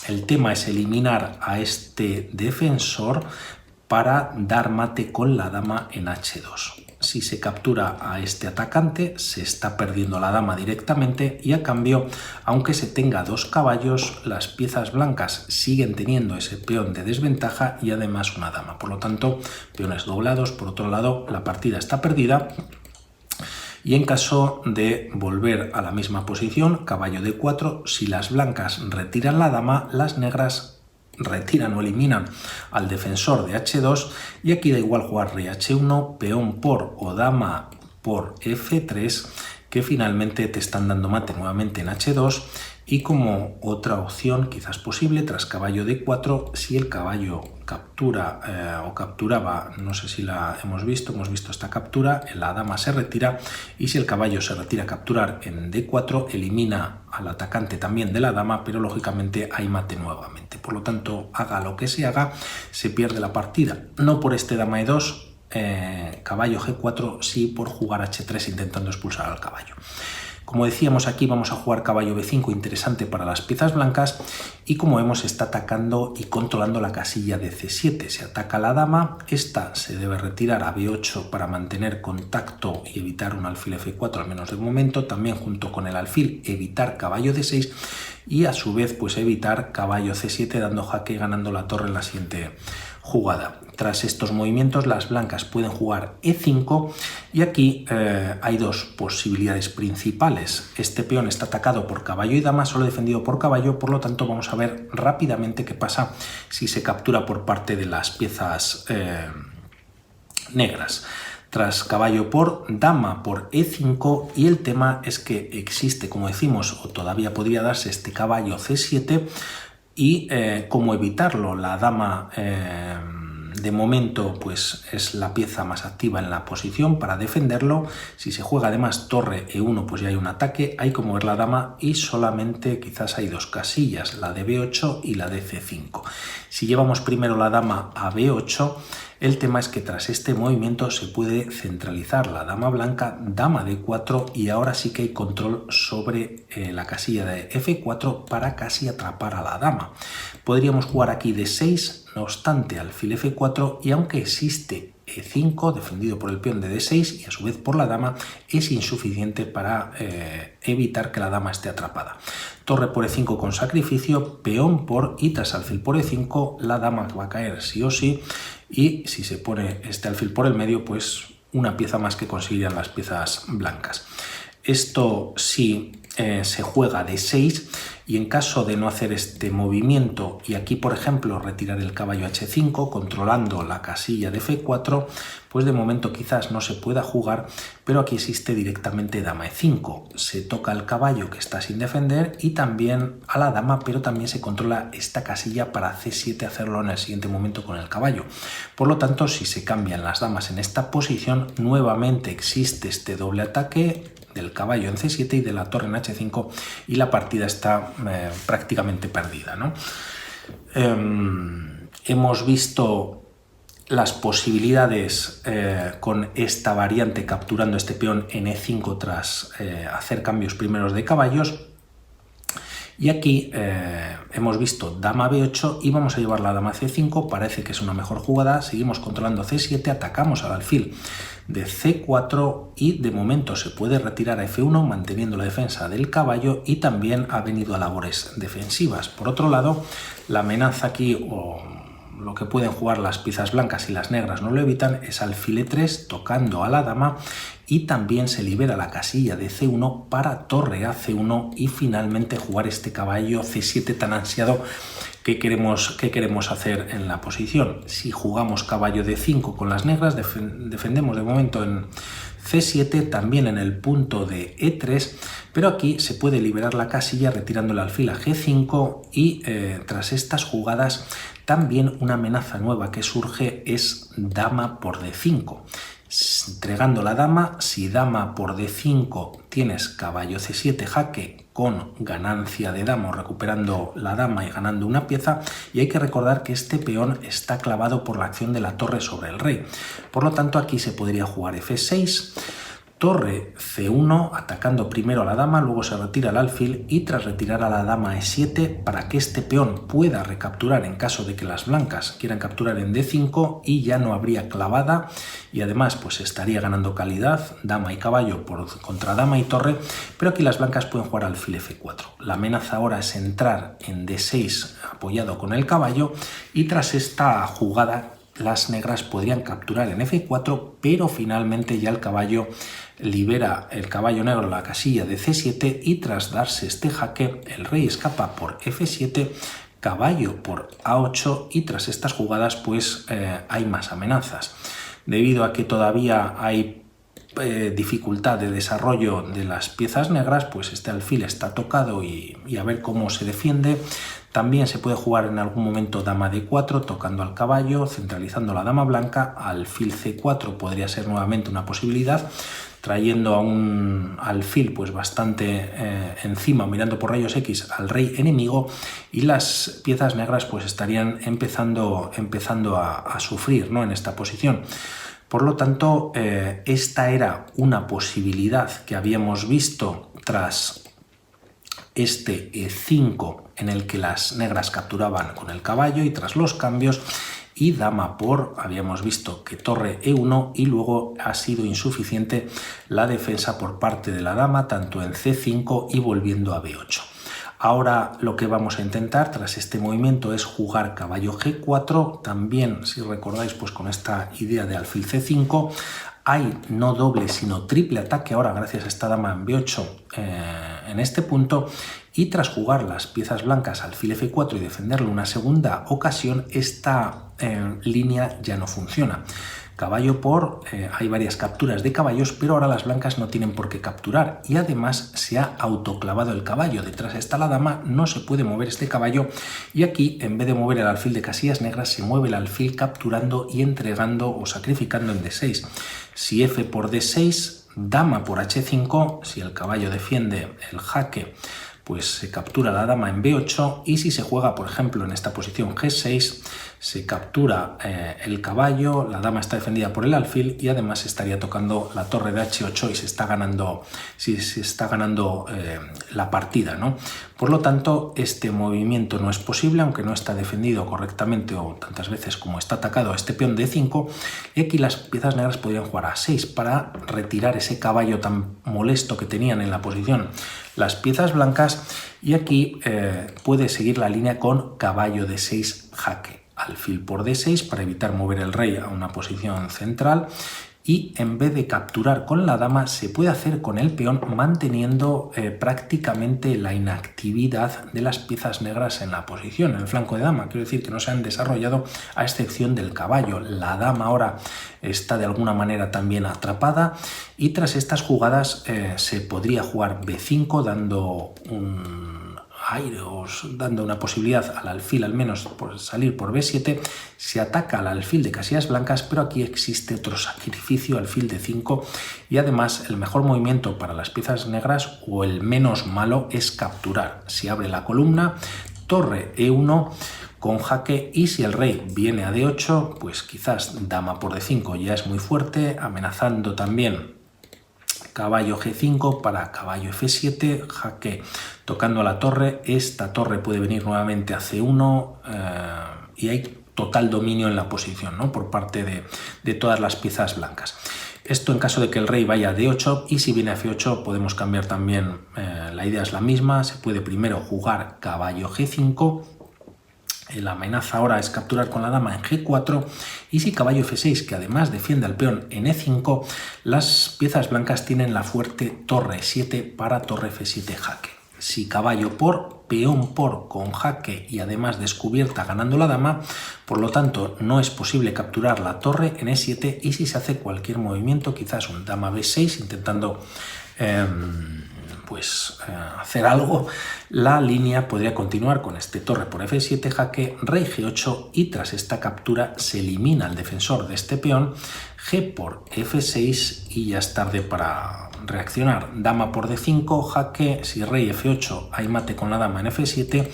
El tema es eliminar a este defensor para dar mate con la dama en h2. Si se captura a este atacante, se está perdiendo la dama directamente y a cambio, aunque se tenga dos caballos, las piezas blancas siguen teniendo ese peón de desventaja y además una dama. Por lo tanto, peones doblados. Por otro lado, la partida está perdida. Y en caso de volver a la misma posición, caballo d4, si las blancas retiran la dama, las negras retiran o eliminan al defensor de h2 y aquí da igual jugar rey h1, peón por o dama por f3, que finalmente te están dando mate nuevamente en h2 y como otra opción quizás posible, tras caballo d4, si el caballo captura o capturaba, no sé si la hemos visto esta captura, la dama se retira y si el caballo se retira a capturar en d4, elimina al atacante también de la dama, pero lógicamente hay mate nuevamente. Por lo tanto, haga lo que se haga, se pierde la partida. No por este dama e2, caballo g4, sí por jugar h3 intentando expulsar al caballo. Como decíamos, aquí vamos a jugar caballo b5, interesante para las piezas blancas, y como vemos está atacando y controlando la casilla de c7. Se ataca la dama, esta se debe retirar a b8 para mantener contacto y evitar un alfil f4, al menos de momento, también junto con el alfil evitar caballo d6 y a su vez pues evitar caballo c7 dando jaque y ganando la torre en la siguiente jugada. Tras estos movimientos las blancas pueden jugar e5 y aquí hay dos posibilidades principales. Este peón está atacado por caballo y dama, solo defendido por caballo, por lo tanto vamos a ver rápidamente qué pasa si se captura por parte de las piezas negras. Tras caballo por dama por e5 y el tema es que existe, como decimos, o todavía podría darse este caballo c7 y cómo evitarlo. La dama de momento pues es la pieza más activa en la posición para defenderlo. Si se juega además torre e1 pues ya hay un ataque, hay que mover la dama y solamente quizás hay dos casillas, la de b8 y la de c5. Si llevamos primero la dama a b8, el tema es que tras este movimiento se puede centralizar la dama blanca, dama d4 y ahora sí que hay control sobre la casilla de f4 para casi atrapar a la dama. Podríamos jugar aquí d6, no obstante alfil f4 y aunque existe e5 defendido por el peón de d6 y a su vez por la dama, es insuficiente para evitar que la dama esté atrapada. Torre por e5 con sacrificio, peón por y tras alfil por e5 la dama va a caer sí o sí y si se pone este alfil por el medio pues una pieza más que conseguirían las piezas blancas. Esto sí se juega de 6 y en caso de no hacer este movimiento y aquí por ejemplo retirar el caballo h5 controlando la casilla de f4, pues de momento quizás no se pueda jugar, pero aquí existe directamente dama e5. Se toca el caballo que está sin defender y también a la dama, pero también se controla esta casilla para c7 hacerlo en el siguiente momento con el caballo. Por lo tanto, si se cambian las damas en esta posición, nuevamente existe este doble ataque del caballo en c7 y de la torre en h5 y la partida está prácticamente perdida, ¿no? Hemos visto las posibilidades con esta variante capturando este peón en e5 tras hacer cambios primeros de caballos. Y aquí hemos visto dama b8 y vamos a llevar la dama c5, parece que es una mejor jugada, seguimos controlando c7, atacamos al alfil de c4 y de momento se puede retirar a f1 manteniendo la defensa del caballo y también ha venido a labores defensivas. Por otro lado, la amenaza aquí o lo que pueden jugar las piezas blancas y las negras no lo evitan es alfil e3 tocando a la dama y también se libera la casilla de c1 para torre a c1 y finalmente jugar este caballo c7 tan ansiado que queremos hacer en la posición. Si jugamos caballo d5 con las negras defendemos de momento en c7, también en el punto de e3, pero aquí se puede liberar la casilla retirando el alfil a g5 y tras estas jugadas también una amenaza nueva que surge es dama por d5. Entregando la dama, si dama por d5 tienes caballo c7 jaque con ganancia de dama, recuperando la dama y ganando una pieza, y hay que recordar que este peón está clavado por la acción de la torre sobre el rey. Por lo tanto aquí se podría jugar f6, Torre C1 atacando primero a la dama, luego se retira el alfil y tras retirar a la dama E7 para que este peón pueda recapturar en caso de que las blancas quieran capturar en D5 y ya no habría clavada y además pues estaría ganando calidad dama y caballo contra dama y torre, pero aquí las blancas pueden jugar alfil F4. La amenaza ahora es entrar en D6 apoyado con el caballo y tras esta jugada las negras podrían capturar en F4, pero finalmente ya el caballo libera el caballo negro la casilla de C7 y tras darse este jaque el rey escapa por F7, caballo por A8 y tras estas jugadas pues hay más amenazas. Debido a que todavía hay dificultad de desarrollo de las piezas negras, pues este alfil está tocado y a ver cómo se defiende. También se puede jugar en algún momento dama D4 tocando al caballo, centralizando la dama blanca. Alfil C4 podría ser nuevamente una posibilidad, trayendo a un alfil pues bastante encima, mirando por rayos X al rey enemigo, y las piezas negras pues estarían empezando a sufrir, ¿no?, en esta posición. Por lo tanto, esta era una posibilidad que habíamos visto tras este E5 en el que las negras capturaban con el caballo y tras los cambios, y dama por, habíamos visto que torre E1 y luego ha sido insuficiente la defensa por parte de la dama tanto en C5 y volviendo a B8. Ahora lo que vamos a intentar tras este movimiento es jugar caballo G4, también si recordáis pues con esta idea de alfil C5, hay no doble sino triple ataque ahora gracias a esta dama en B8 en este punto, y tras jugar las piezas blancas alfil F4 y defenderlo una segunda ocasión, esta línea ya no funciona. Caballo por, hay varias capturas de caballos, pero ahora las blancas no tienen por qué capturar y además se ha autoclavado el caballo. Detrás está la dama, no se puede mover este caballo y aquí en vez de mover el alfil de casillas negras se mueve el alfil capturando y entregando o sacrificando en D6. Si F por D6, dama por H5, si el caballo defiende el jaque, pues se captura la dama en B8 y si se juega, por ejemplo, en esta posición G6, se captura el caballo, la dama está defendida por el alfil y además se estaría tocando la torre de H8 y se está ganando la partida, ¿no? Por lo tanto, este movimiento no es posible, aunque no está defendido correctamente o tantas veces como está atacado este peón D5, y aquí las piezas negras podrían jugar a 6 para retirar ese caballo tan molesto que tenían en la posición las piezas blancas, y aquí puede seguir la línea con caballo D6 jaque, alfil por D6 para evitar mover el rey a una posición central, y en vez de capturar con la dama se puede hacer con el peón manteniendo prácticamente la inactividad de las piezas negras en la posición, en el flanco de dama. Quiero decir que no se han desarrollado a excepción del caballo. La dama ahora está de alguna manera también atrapada y tras estas jugadas se podría jugar B5 dando un aire o dando una posibilidad al alfil al menos por salir por B7, se ataca al alfil de casillas blancas, pero aquí existe otro sacrificio, alfil de 5, y además el mejor movimiento para las piezas negras o el menos malo es capturar. Si abre la columna, torre E1 con jaque, y si el rey viene a D8, pues quizás dama por D5 ya es muy fuerte, amenazando también caballo G5 para caballo F7, jaque tocando a la torre. Esta torre puede venir nuevamente a C1 y hay total dominio en la posición, ¿no?, por parte de todas las piezas blancas. Esto en caso de que el rey vaya a D8, y si viene a F8 podemos cambiar también, la idea es la misma, se puede primero jugar caballo G5, la amenaza ahora es capturar con la dama en G4, y si caballo F6, que además defiende al peón en E5, las piezas blancas tienen la fuerte torre E7 para torre F7 jaque. Si caballo por, peón por con jaque y además descubierta ganando la dama, por lo tanto no es posible capturar la torre en E7, y si se hace cualquier movimiento, quizás un dama B6 intentando hacer algo, la línea podría continuar con este torre por F7 jaque, rey G8, y tras esta captura se elimina el defensor de este peón, G por F6 y ya es tarde para reaccionar. Dama por D5 jaque, si rey F8 hay mate con la dama en F7,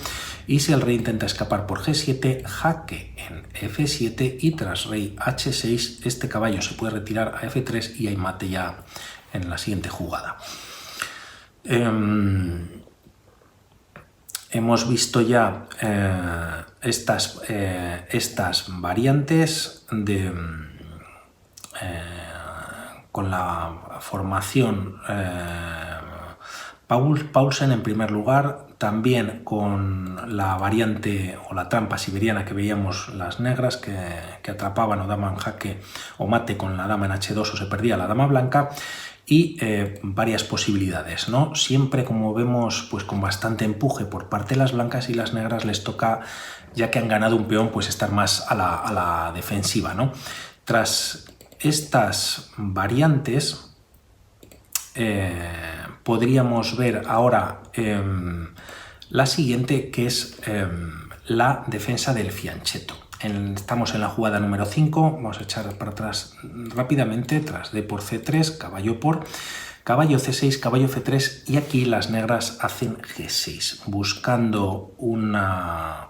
y si el rey intenta escapar por G7, jaque en F7 y tras rey H6 este caballo se puede retirar a F3 y hay mate ya en la siguiente jugada. Hemos visto ya estas variantes con la formación Paulsen en primer lugar, también con la variante o la trampa siberiana que veíamos las negras que atrapaban o daban jaque o mate con la dama en H2 o se perdía la dama blanca, y varias posibilidades, ¿no? Siempre, como vemos, pues con bastante empuje por parte de las blancas, y las negras les toca, ya que han ganado un peón, pues estar más a la defensiva, ¿no? Tras estas variantes podríamos ver ahora la siguiente, que es la defensa del fianchetto. Estamos en la jugada número 5, vamos a echar para atrás rápidamente, tras d por c3, caballo por, caballo c6, caballo f3, y aquí las negras hacen g6, buscando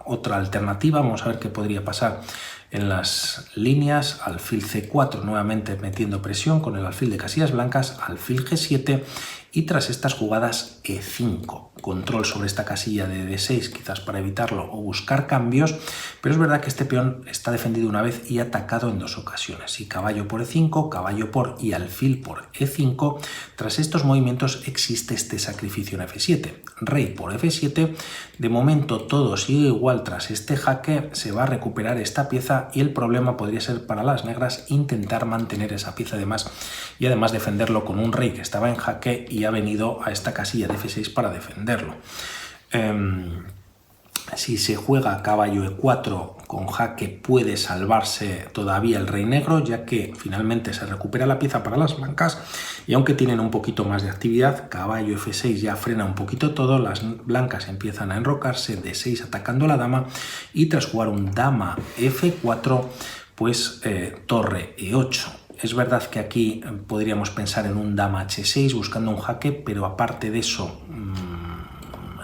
otra alternativa. Vamos a ver qué podría pasar en las líneas. Alfil c4, nuevamente metiendo presión con el alfil de casillas blancas, alfil g7, y tras estas jugadas e5, control sobre esta casilla de d6, quizás para evitarlo o buscar cambios, pero es verdad que este peón está defendido una vez y atacado en dos ocasiones. Y caballo por e5, caballo por y alfil por e5, tras estos movimientos existe este sacrificio en f7, rey por f7, de momento todo sigue igual. Tras este jaque se va a recuperar esta pieza, y el problema podría ser para las negras intentar mantener esa pieza de más y además defenderlo con un rey que estaba en jaque y ha venido a esta casilla de f6 para defenderlo. Si se juega caballo e4 con jaque, puede salvarse todavía el rey negro, ya que finalmente se recupera la pieza para las blancas, y aunque tienen un poquito más de actividad, caballo f6 ya frena un poquito todo, las blancas empiezan a enrocarse, d6 atacando la dama, y tras jugar un dama f4, pues torre e8. Es verdad que aquí podríamos pensar en un dama h6 buscando un jaque, pero aparte de eso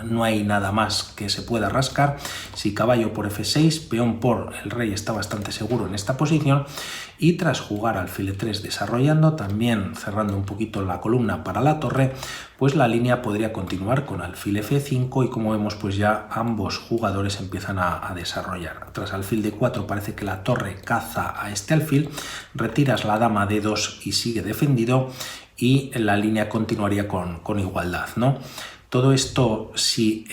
no hay nada más que se pueda rascar. Si caballo por f6, peón por, el rey está bastante seguro en esta posición, y tras jugar alfil e3 desarrollando, también cerrando un poquito la columna para la torre, pues la línea podría continuar con alfil f5, y como vemos, pues ya ambos jugadores empiezan a desarrollar. Tras alfil d4 parece que la torre caza a este alfil, retiras la dama d2 y sigue defendido, y la línea continuaría con igualdad, ¿no? Todo esto, si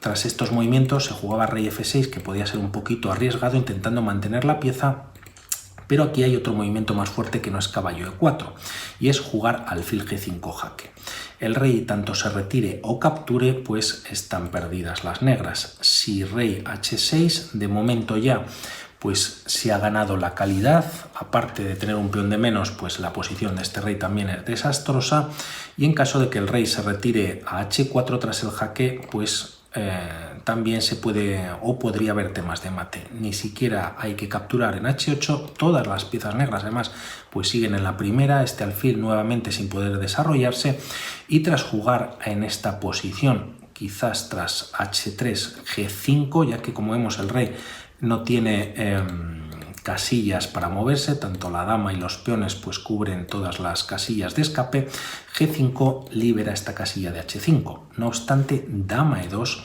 tras estos movimientos se jugaba rey f6, que podía ser un poquito arriesgado intentando mantener la pieza, pero aquí hay otro movimiento más fuerte que no es caballo e4, y es jugar alfil g5 jaque. El rey, tanto se retire o capture, pues están perdidas las negras. Si rey h6, de momento ya pues se ha ganado la calidad, aparte de tener un peón de menos, pues la posición de este rey también es desastrosa, y en caso de que el rey se retire a h4 tras el jaque, pues también se puede o podría haber temas de mate. Ni siquiera hay que capturar en h8, todas las piezas negras además pues siguen en la primera, este alfil nuevamente sin poder desarrollarse, y tras jugar en esta posición, quizás tras h3 g5, ya que como vemos el rey no tiene casillas para moverse, tanto la dama y los peones pues cubren todas las casillas de escape, g5 libera esta casilla de h5. No obstante, dama e2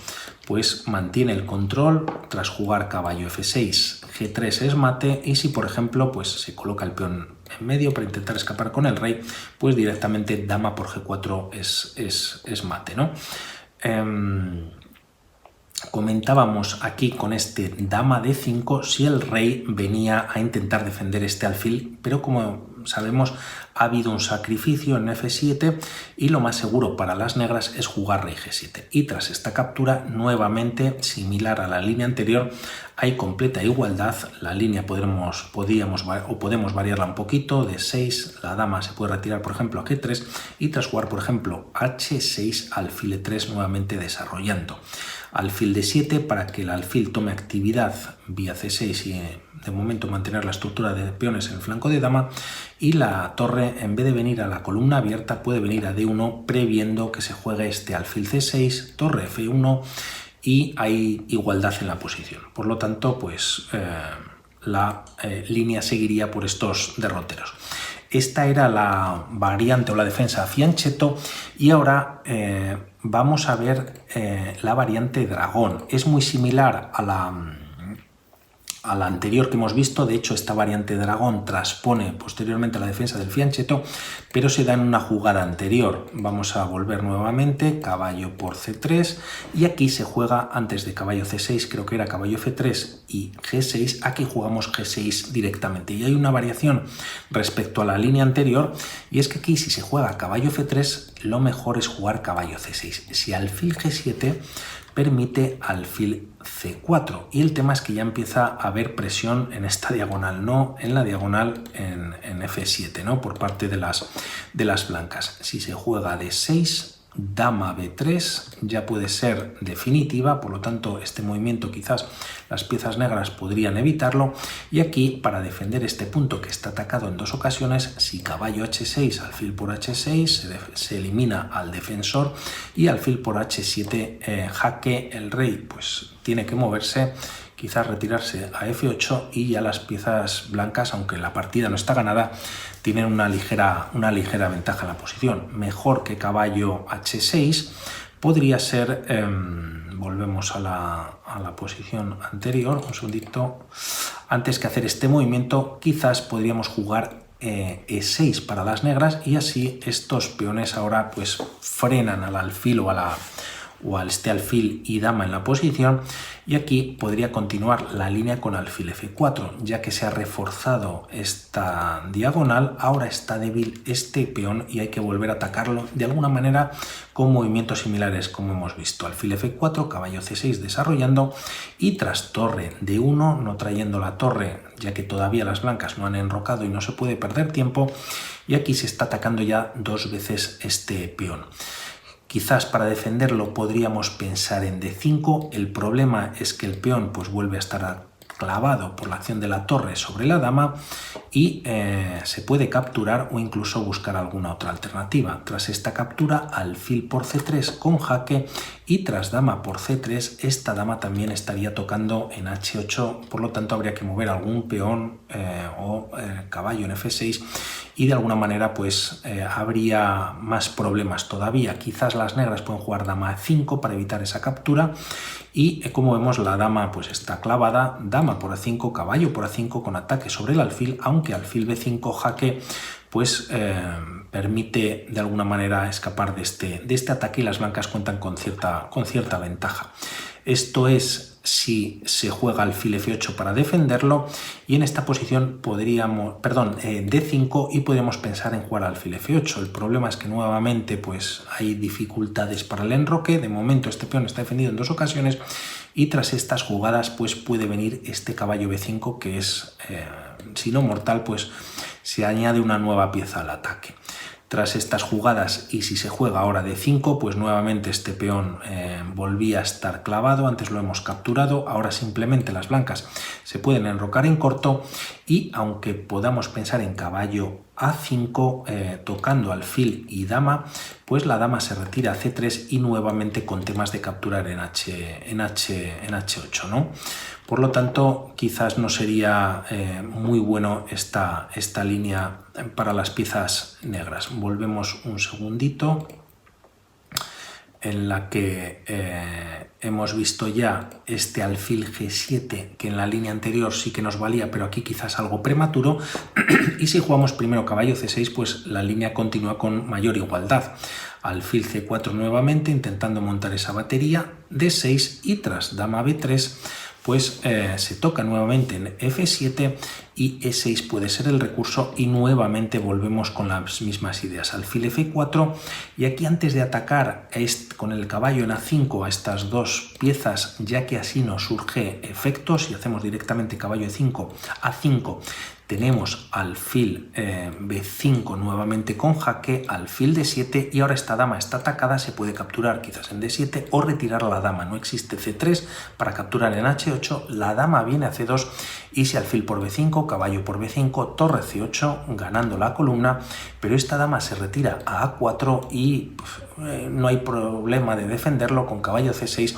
pues mantiene el control tras jugar caballo f6, g3 es mate, y si por ejemplo pues se coloca el peón en medio para intentar escapar con el rey, pues directamente dama por g4 es mate, ¿no? Comentábamos aquí con este dama d5 si el rey venía a intentar defender este alfil, pero como sabemos ha habido un sacrificio en f7 y lo más seguro para las negras es jugar rey g7, y tras esta captura nuevamente similar a la línea anterior hay completa igualdad. La línea podemos variarla un poquito, de 6 la dama se puede retirar por ejemplo a g3 y tras jugar por ejemplo h6 alfil e3 nuevamente desarrollando. Alfil d7 para que el alfil tome actividad vía c6 y de momento mantener la estructura de peones en el flanco de dama, y la torre en vez de venir a la columna abierta puede venir a d1 previendo que se juegue este alfil c6, torre f1 y hay igualdad en la posición. Por lo tanto pues la línea seguiría por estos derroteros. Esta era la variante o la defensa fianchetto y ahora vamos a ver la variante dragón. Es muy similar a la anterior que hemos visto. De hecho, esta variante dragón transpone posteriormente a la defensa del fianchetto, pero se da en una jugada anterior. Vamos a volver nuevamente, caballo por C3, y aquí se juega antes de caballo C6, creo que era caballo F3 y G6, aquí jugamos G6 directamente. Y hay una variación respecto a la línea anterior, y es que aquí si se juega caballo F3, lo mejor es jugar caballo C6. Si alfil G7 permite alfil C4, y el tema es que ya empieza a haber presión en esta diagonal, no en la diagonal en F7, ¿no? Por parte de las blancas. Si se juega D6, dama B3 ya puede ser definitiva, por lo tanto este movimiento quizás las piezas negras podrían evitarlo, y aquí para defender este punto que está atacado en dos ocasiones, si caballo H6, alfil por H6 se elimina al defensor, y alfil por H7 jaque, el rey pues tiene que moverse, quizás retirarse a F8, y ya las piezas blancas, aunque la partida no está ganada, tienen una ligera ventaja en la posición. Mejor que caballo H6 podría ser, volvemos a la posición anterior, un segundito, antes que hacer este movimiento quizás podríamos jugar E6 para las negras, y así estos peones ahora pues frenan al alfil o al este alfil y dama en la posición, y aquí podría continuar la línea con alfil F4, ya que se ha reforzado esta diagonal. Ahora está débil este peón y hay que volver a atacarlo de alguna manera con movimientos similares como hemos visto. Alfil F4, caballo C6 desarrollando, y tras torre D1, no trayendo la torre ya que todavía las blancas no han enrocado y no se puede perder tiempo, y aquí se está atacando ya dos veces este peón. Quizás para defenderlo podríamos pensar en D5, el problema es que el peón pues vuelve a estar clavado por la acción de la torre sobre la dama, y se puede capturar o incluso buscar alguna otra alternativa. Tras esta captura, alfil por C3 con jaque, y tras dama por C3, esta dama también estaría tocando en H8, por lo tanto habría que mover algún peón o caballo en F6, y de alguna manera pues habría más problemas todavía. Quizás las negras pueden jugar dama A5 para evitar esa captura, y como vemos la dama pues está clavada, dama por A5, caballo por A5 con ataque sobre el alfil, aunque alfil B5 jaque pues permite de alguna manera escapar de este ataque, y las blancas cuentan con cierta ventaja. Esto es si se juega alfil F8 para defenderlo, y en esta posición podríamos, D5, y podríamos pensar en jugar alfil F8. El problema es que nuevamente pues hay dificultades para el enroque. De momento este peón está defendido en dos ocasiones, y tras estas jugadas pues puede venir este caballo B5 que es, si no mortal, pues se añade una nueva pieza al ataque. Tras estas jugadas, y si se juega ahora D5, pues nuevamente este peón volvía a estar clavado. Antes lo hemos capturado, ahora simplemente las blancas se pueden enrocar en corto, y aunque podamos pensar en caballo A5 tocando alfil y dama, pues la dama se retira a C3 y nuevamente con temas de capturar en H8, ¿no? Por lo tanto, quizás no sería muy bueno esta línea para las piezas negras. Volvemos un segundito, en la que hemos visto ya este alfil G7, que en la línea anterior sí que nos valía, pero aquí quizás algo prematuro. Y si jugamos primero caballo C6, pues la línea continúa con mayor igualdad. Alfil C4 nuevamente, intentando montar esa batería, D6, y tras dama B3, pues se toca nuevamente en F7, y E6 puede ser el recurso, y nuevamente volvemos con las mismas ideas. Alfil F4, y aquí antes de atacar con el caballo en A5 a estas dos piezas, ya que así nos surge efectos, y hacemos directamente caballo E5, A5, tenemos alfil B5 nuevamente con jaque, alfil D7, y ahora esta dama está atacada, se puede capturar quizás en D7 o retirar la dama. No existe C3 para capturar en H8, la dama viene a C2, y si alfil por B5, caballo por B5, torre C8, ganando la columna, pero esta dama se retira a A4 y no hay problema de defenderlo con caballo C6,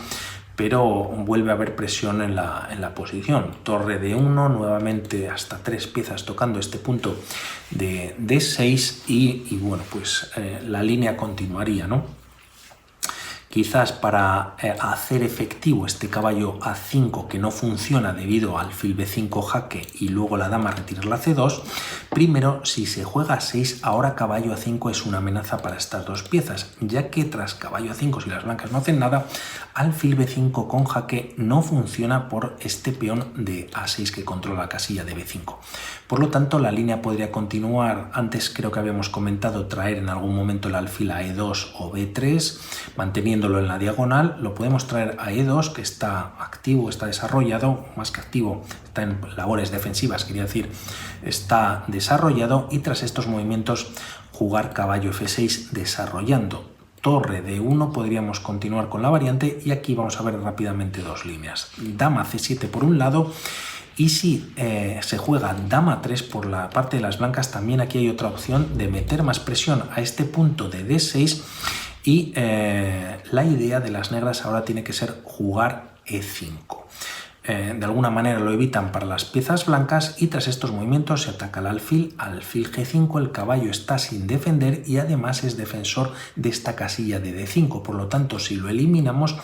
pero vuelve a haber presión en la posición. Torre D1, nuevamente hasta 3 piezas tocando este punto de D6 y bueno, pues la línea continuaría, ¿no? Quizás para hacer efectivo este caballo A5 que no funciona debido al alfil B5 jaque y luego la dama retirar la C2, primero si se juega A6, ahora caballo A5 es una amenaza para estas dos piezas, ya que tras caballo A5, si las blancas no hacen nada, alfil B5 con jaque no funciona por este peón de A6 que controla la casilla de B5. Por lo tanto, la línea podría continuar. Antes creo que habíamos comentado traer en algún momento el alfil a E2 o B3, manteniéndolo en la diagonal. Lo podemos traer a E2, que está activo, está desarrollado, más que activo, está en labores defensivas, quería decir, está desarrollado, y tras estos movimientos jugar caballo F6 desarrollando. Torre D1 podríamos continuar con la variante, y aquí vamos a ver rápidamente dos líneas. Dama C7 por un lado, y si se juega dama 3 por la parte de las blancas, también aquí hay otra opción de meter más presión a este punto de D6, y la idea de las negras ahora tiene que ser jugar E5. De alguna manera lo evitan para las piezas blancas, y tras estos movimientos se ataca al alfil G5, el caballo está sin defender y además es defensor de esta casilla de D5, por lo tanto si lo eliminamos,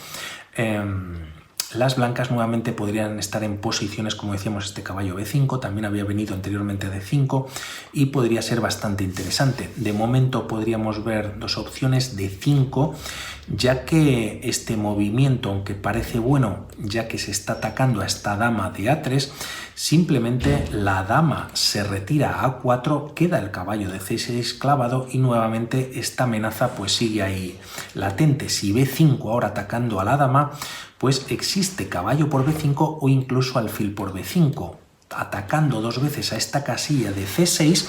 las blancas nuevamente podrían estar en posiciones, como decíamos, este caballo B5, también había venido anteriormente D5 y podría ser bastante interesante. De momento podríamos ver dos opciones de 5, ya que este movimiento, aunque parece bueno, ya que se está atacando a esta dama de A3, simplemente la dama se retira a A4, queda el caballo de C6 clavado y nuevamente esta amenaza pues sigue ahí latente. Si B5 ahora atacando a la dama, pues existe caballo por B5 o incluso alfil por B5. Atacando dos veces a esta casilla de C6,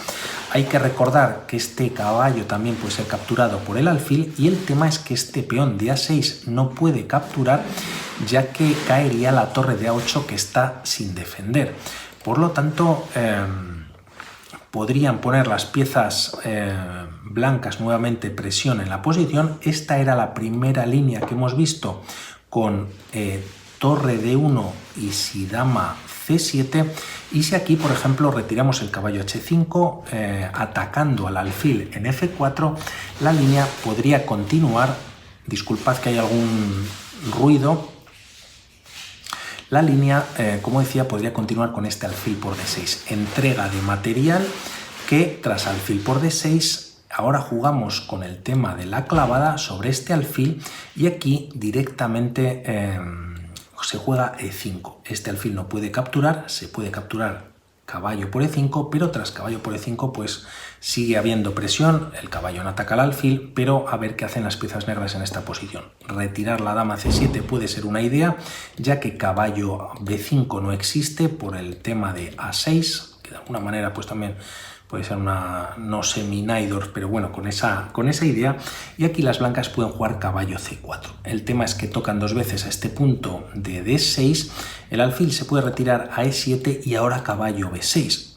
hay que recordar que este caballo también puede ser capturado por el alfil, y el tema es que este peón de A6 no puede capturar, ya que caería la torre de A8 que está sin defender. Por lo tanto, podrían poner las piezas blancas nuevamente presión en la posición. Esta era la primera línea que hemos visto con torre D1 y si dama C7, y si aquí por ejemplo retiramos el caballo H5 atacando al alfil en F4, la línea podría continuar. Disculpad que hay algún ruido. La línea, como decía, podría continuar con este alfil por D6, entrega de material que tras alfil por D6 ahora jugamos con el tema de la clavada sobre este alfil, y aquí directamente se juega E5. Este alfil no puede capturar, se puede capturar caballo por E5, pero tras caballo por E5 pues sigue habiendo presión, el caballo no ataca al alfil, pero a ver qué hacen las piezas negras en esta posición. Retirar la dama C7 puede ser una idea, ya que caballo B5 no existe por el tema de A6, que de alguna manera pues también puede ser una no semi-Naidor, pero bueno, con esa idea. Y aquí las blancas pueden jugar caballo C4. El tema es que tocan dos veces a este punto de D6, el alfil se puede retirar a E7 y ahora caballo B6.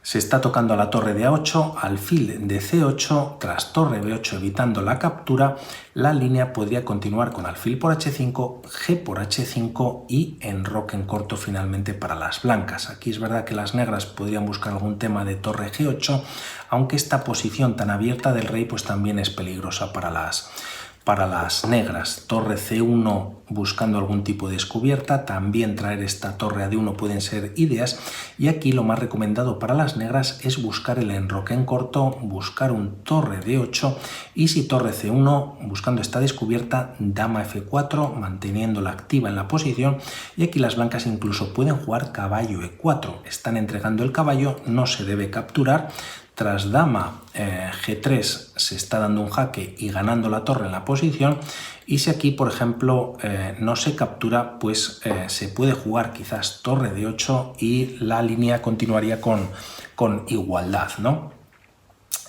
Se está tocando a la torre de A8, alfil de C8, tras torre B8 evitando la captura, la línea podría continuar con alfil por H5, G por H5 y enroque en corto finalmente para las blancas. Aquí es verdad que las negras podrían buscar algún tema de torre G8, aunque esta posición tan abierta del rey pues también es peligrosa para las negras. Torre C1 buscando algún tipo de descubierta, también traer esta torre a D1 pueden ser ideas, y aquí lo más recomendado para las negras es buscar el enroque en corto, buscar un torre D8, y si torre C1 buscando esta descubierta, dama F4 manteniéndola activa en la posición, y aquí las blancas incluso pueden jugar caballo E4, están entregando el caballo, no se debe capturar. Tras dama G3 se está dando un jaque y ganando la torre en la posición, y si aquí por ejemplo no se captura, pues se puede jugar quizás torre D8 y la línea continuaría con igualdad, ¿no?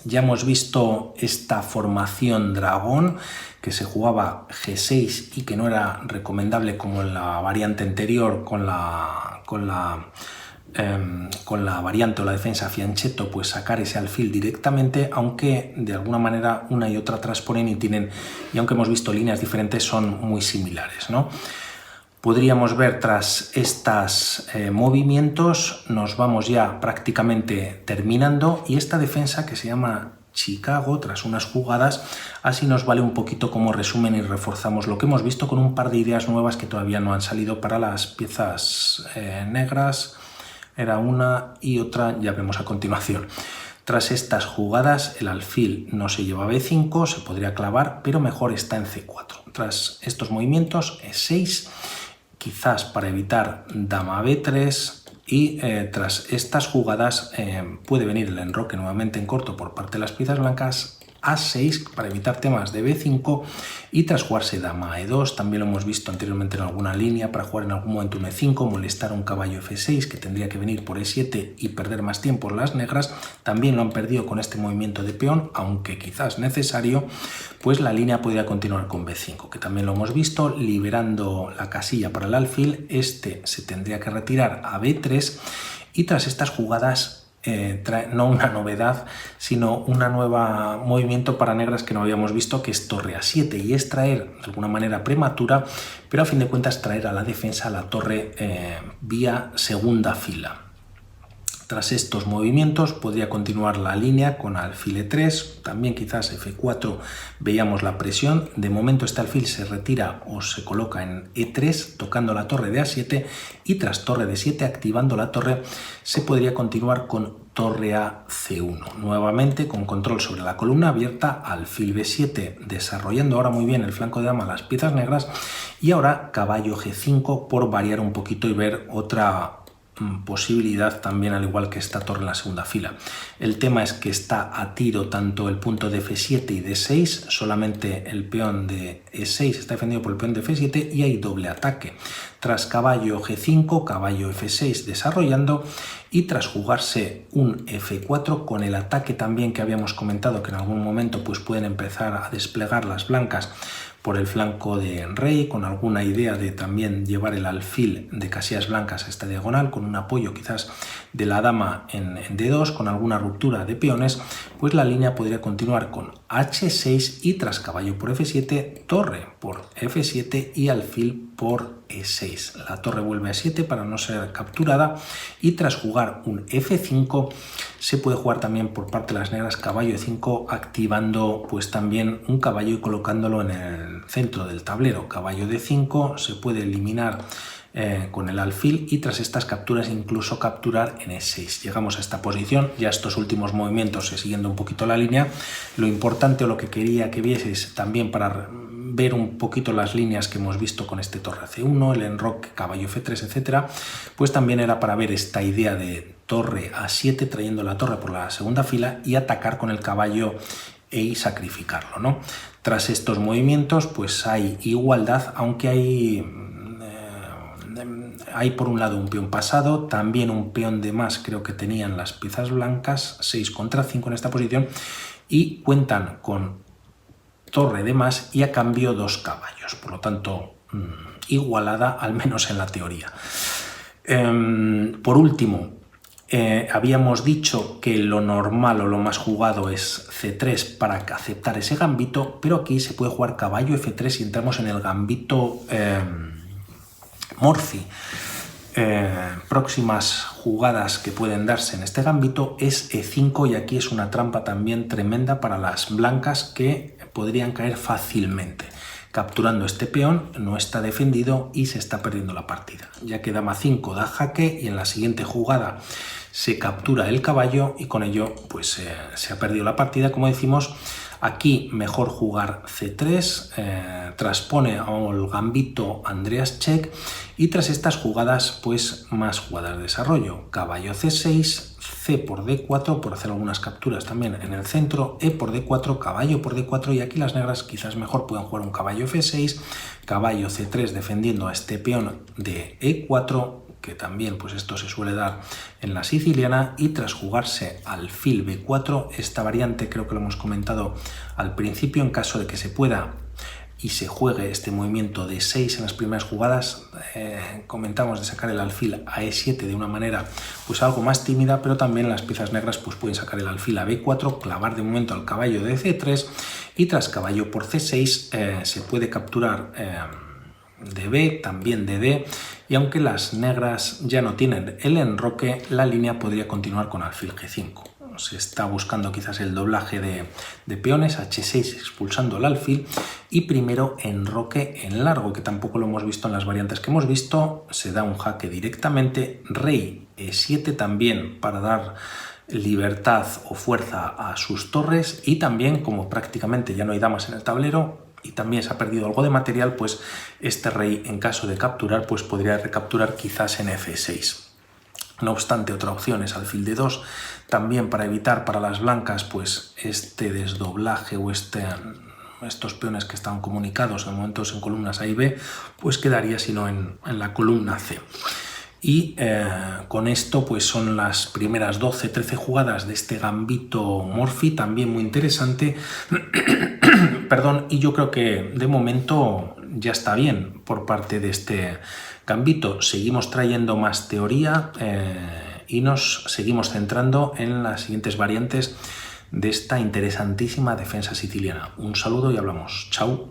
Ya hemos visto esta formación dragón que se jugaba G6 y que no era recomendable como en la variante anterior con la con la variante o la defensa fianchetto, pues sacar ese alfil directamente, aunque de alguna manera una y otra transponen y aunque hemos visto líneas diferentes, son muy similares, ¿no? Podríamos ver tras estos movimientos, nos vamos ya prácticamente terminando, y esta defensa que se llama Chicago, tras unas jugadas, así nos vale un poquito como resumen y reforzamos lo que hemos visto con un par de ideas nuevas que todavía no han salido para las piezas negras. Era una y otra, ya vemos a continuación. Tras estas jugadas, el alfil no se lleva a B5, se podría clavar, pero mejor está en C4. Tras estos movimientos, E6, quizás para evitar dama B3, y tras estas jugadas puede venir el enroque nuevamente en corto por parte de las piezas blancas, A6 para evitar temas de B5, y tras jugarse dama E2, también lo hemos visto anteriormente en alguna línea, para jugar en algún momento un E5, molestar un caballo F6 que tendría que venir por E7 y perder más tiempo las negras. También lo han perdido con este movimiento de peón, aunque quizás necesario, pues la línea podría continuar con B5, que también lo hemos visto, liberando la casilla para el alfil. Este se tendría que retirar a B3, y tras estas jugadas trae no una novedad, sino una nueva movimiento para negras que no habíamos visto, que es torre A7, y es traer de alguna manera prematura, pero a fin de cuentas traer a la defensa la torre vía segunda fila. Tras estos movimientos podría continuar la línea con alfil E3, también quizás F4 veíamos la presión. De momento este alfil se retira o se coloca en E3 tocando la torre de A7, y tras torre de 7 activando la torre se podría continuar con torre a C1, nuevamente con control sobre la columna abierta, alfil B7 desarrollando ahora muy bien el flanco de dama las piezas negras, y ahora caballo G5 por variar un poquito y ver otra posibilidad también, al igual que esta torre en la segunda fila. El tema es que está a tiro tanto el punto de F7 y D6, solamente el peón de E6 está defendido por el peón de F7 y hay doble ataque. Tras caballo G5, caballo F6 desarrollando, y tras jugarse un F4 con el ataque también que habíamos comentado, que en algún momento pues pueden empezar a desplegar las blancas por el flanco de rey, con alguna idea de también llevar el alfil de casillas blancas a esta diagonal, con un apoyo quizás de la dama en D2, con alguna ruptura de peones, pues la línea podría continuar con H6 y tras caballo por F7, torre por F7 y alfil por E6. La torre vuelve a 7 para no ser capturada, y tras jugar un F5 se puede jugar también por parte de las negras caballo E5, activando pues también un caballo y colocándolo en el centro del tablero. Caballo D5 se puede eliminar con el alfil, y tras estas capturas incluso capturar en E6. Llegamos a esta posición, ya estos últimos movimientos siguiendo un poquito la línea. Lo importante, o lo que quería que vieseis también para ver un poquito las líneas que hemos visto con este torre C1, el enroque, caballo F3, etcétera, pues también era para ver esta idea de torre A7 trayendo la torre por la segunda fila y atacar con el caballo y sacrificarlo, ¿no? Tras estos movimientos pues hay igualdad, aunque hay por un lado un peón pasado, también un peón de más creo que tenían las piezas blancas, 6 contra 5 en esta posición, y cuentan con torre de más y a cambio 2 caballos, por lo tanto igualada, al menos en la teoría. Por último, habíamos dicho que lo normal o lo más jugado es C3 para aceptar ese gambito, pero aquí se puede jugar caballo F3 y entramos en el gambito Morphy. Próximas jugadas que pueden darse en este gambito es E5, y aquí es una trampa también tremenda para las blancas que podrían caer fácilmente. Capturando este peón no está defendido y se está perdiendo la partida, ya que dama 5 da jaque y en la siguiente jugada se captura el caballo y con ello pues se ha perdido la partida, como decimos. Aquí mejor jugar C3, transpone al gambito Andreas Czech, y tras estas jugadas pues más jugadas de desarrollo. Caballo C6, C por D4 por hacer algunas capturas también en el centro, E por D4, caballo por D4, y aquí las negras quizás mejor puedan jugar un caballo F6, caballo C3 defendiendo a este peón de E4, que también pues esto se suele dar en la siciliana, y tras jugarse alfil B4, esta variante creo que lo hemos comentado al principio, en caso de que se pueda y se juegue este movimiento de 6 en las primeras jugadas, comentamos de sacar el alfil a E7 de una manera pues algo más tímida, pero también las piezas negras pues pueden sacar el alfil a B4, clavar de momento al caballo de C3 y tras caballo por C6 se puede capturar de B, también de D, y aunque las negras ya no tienen el enroque, la línea podría continuar con alfil G5. Se está buscando quizás el doblaje de peones, H6 expulsando el alfil y primero enroque en largo, que tampoco lo hemos visto en las variantes que hemos visto. Se da un jaque directamente, rey E7 también para dar libertad o fuerza a sus torres, y también como prácticamente ya no hay damas en el tablero y también se ha perdido algo de material, pues este rey en caso de capturar pues podría recapturar quizás en F6. No obstante, otra opción es alfil de 2, también para evitar para las blancas pues este desdoblaje o estos peones que están comunicados en momentos en columnas A y B, pues quedaría sino en la columna C. Y con esto pues son las primeras 12-13 jugadas de este gambito Morphy, también muy interesante. Perdón, y yo creo que de momento ya está bien por parte de este gambito. Seguimos trayendo más teoría y nos seguimos centrando en las siguientes variantes de esta interesantísima defensa siciliana. Un saludo y hablamos. Chao.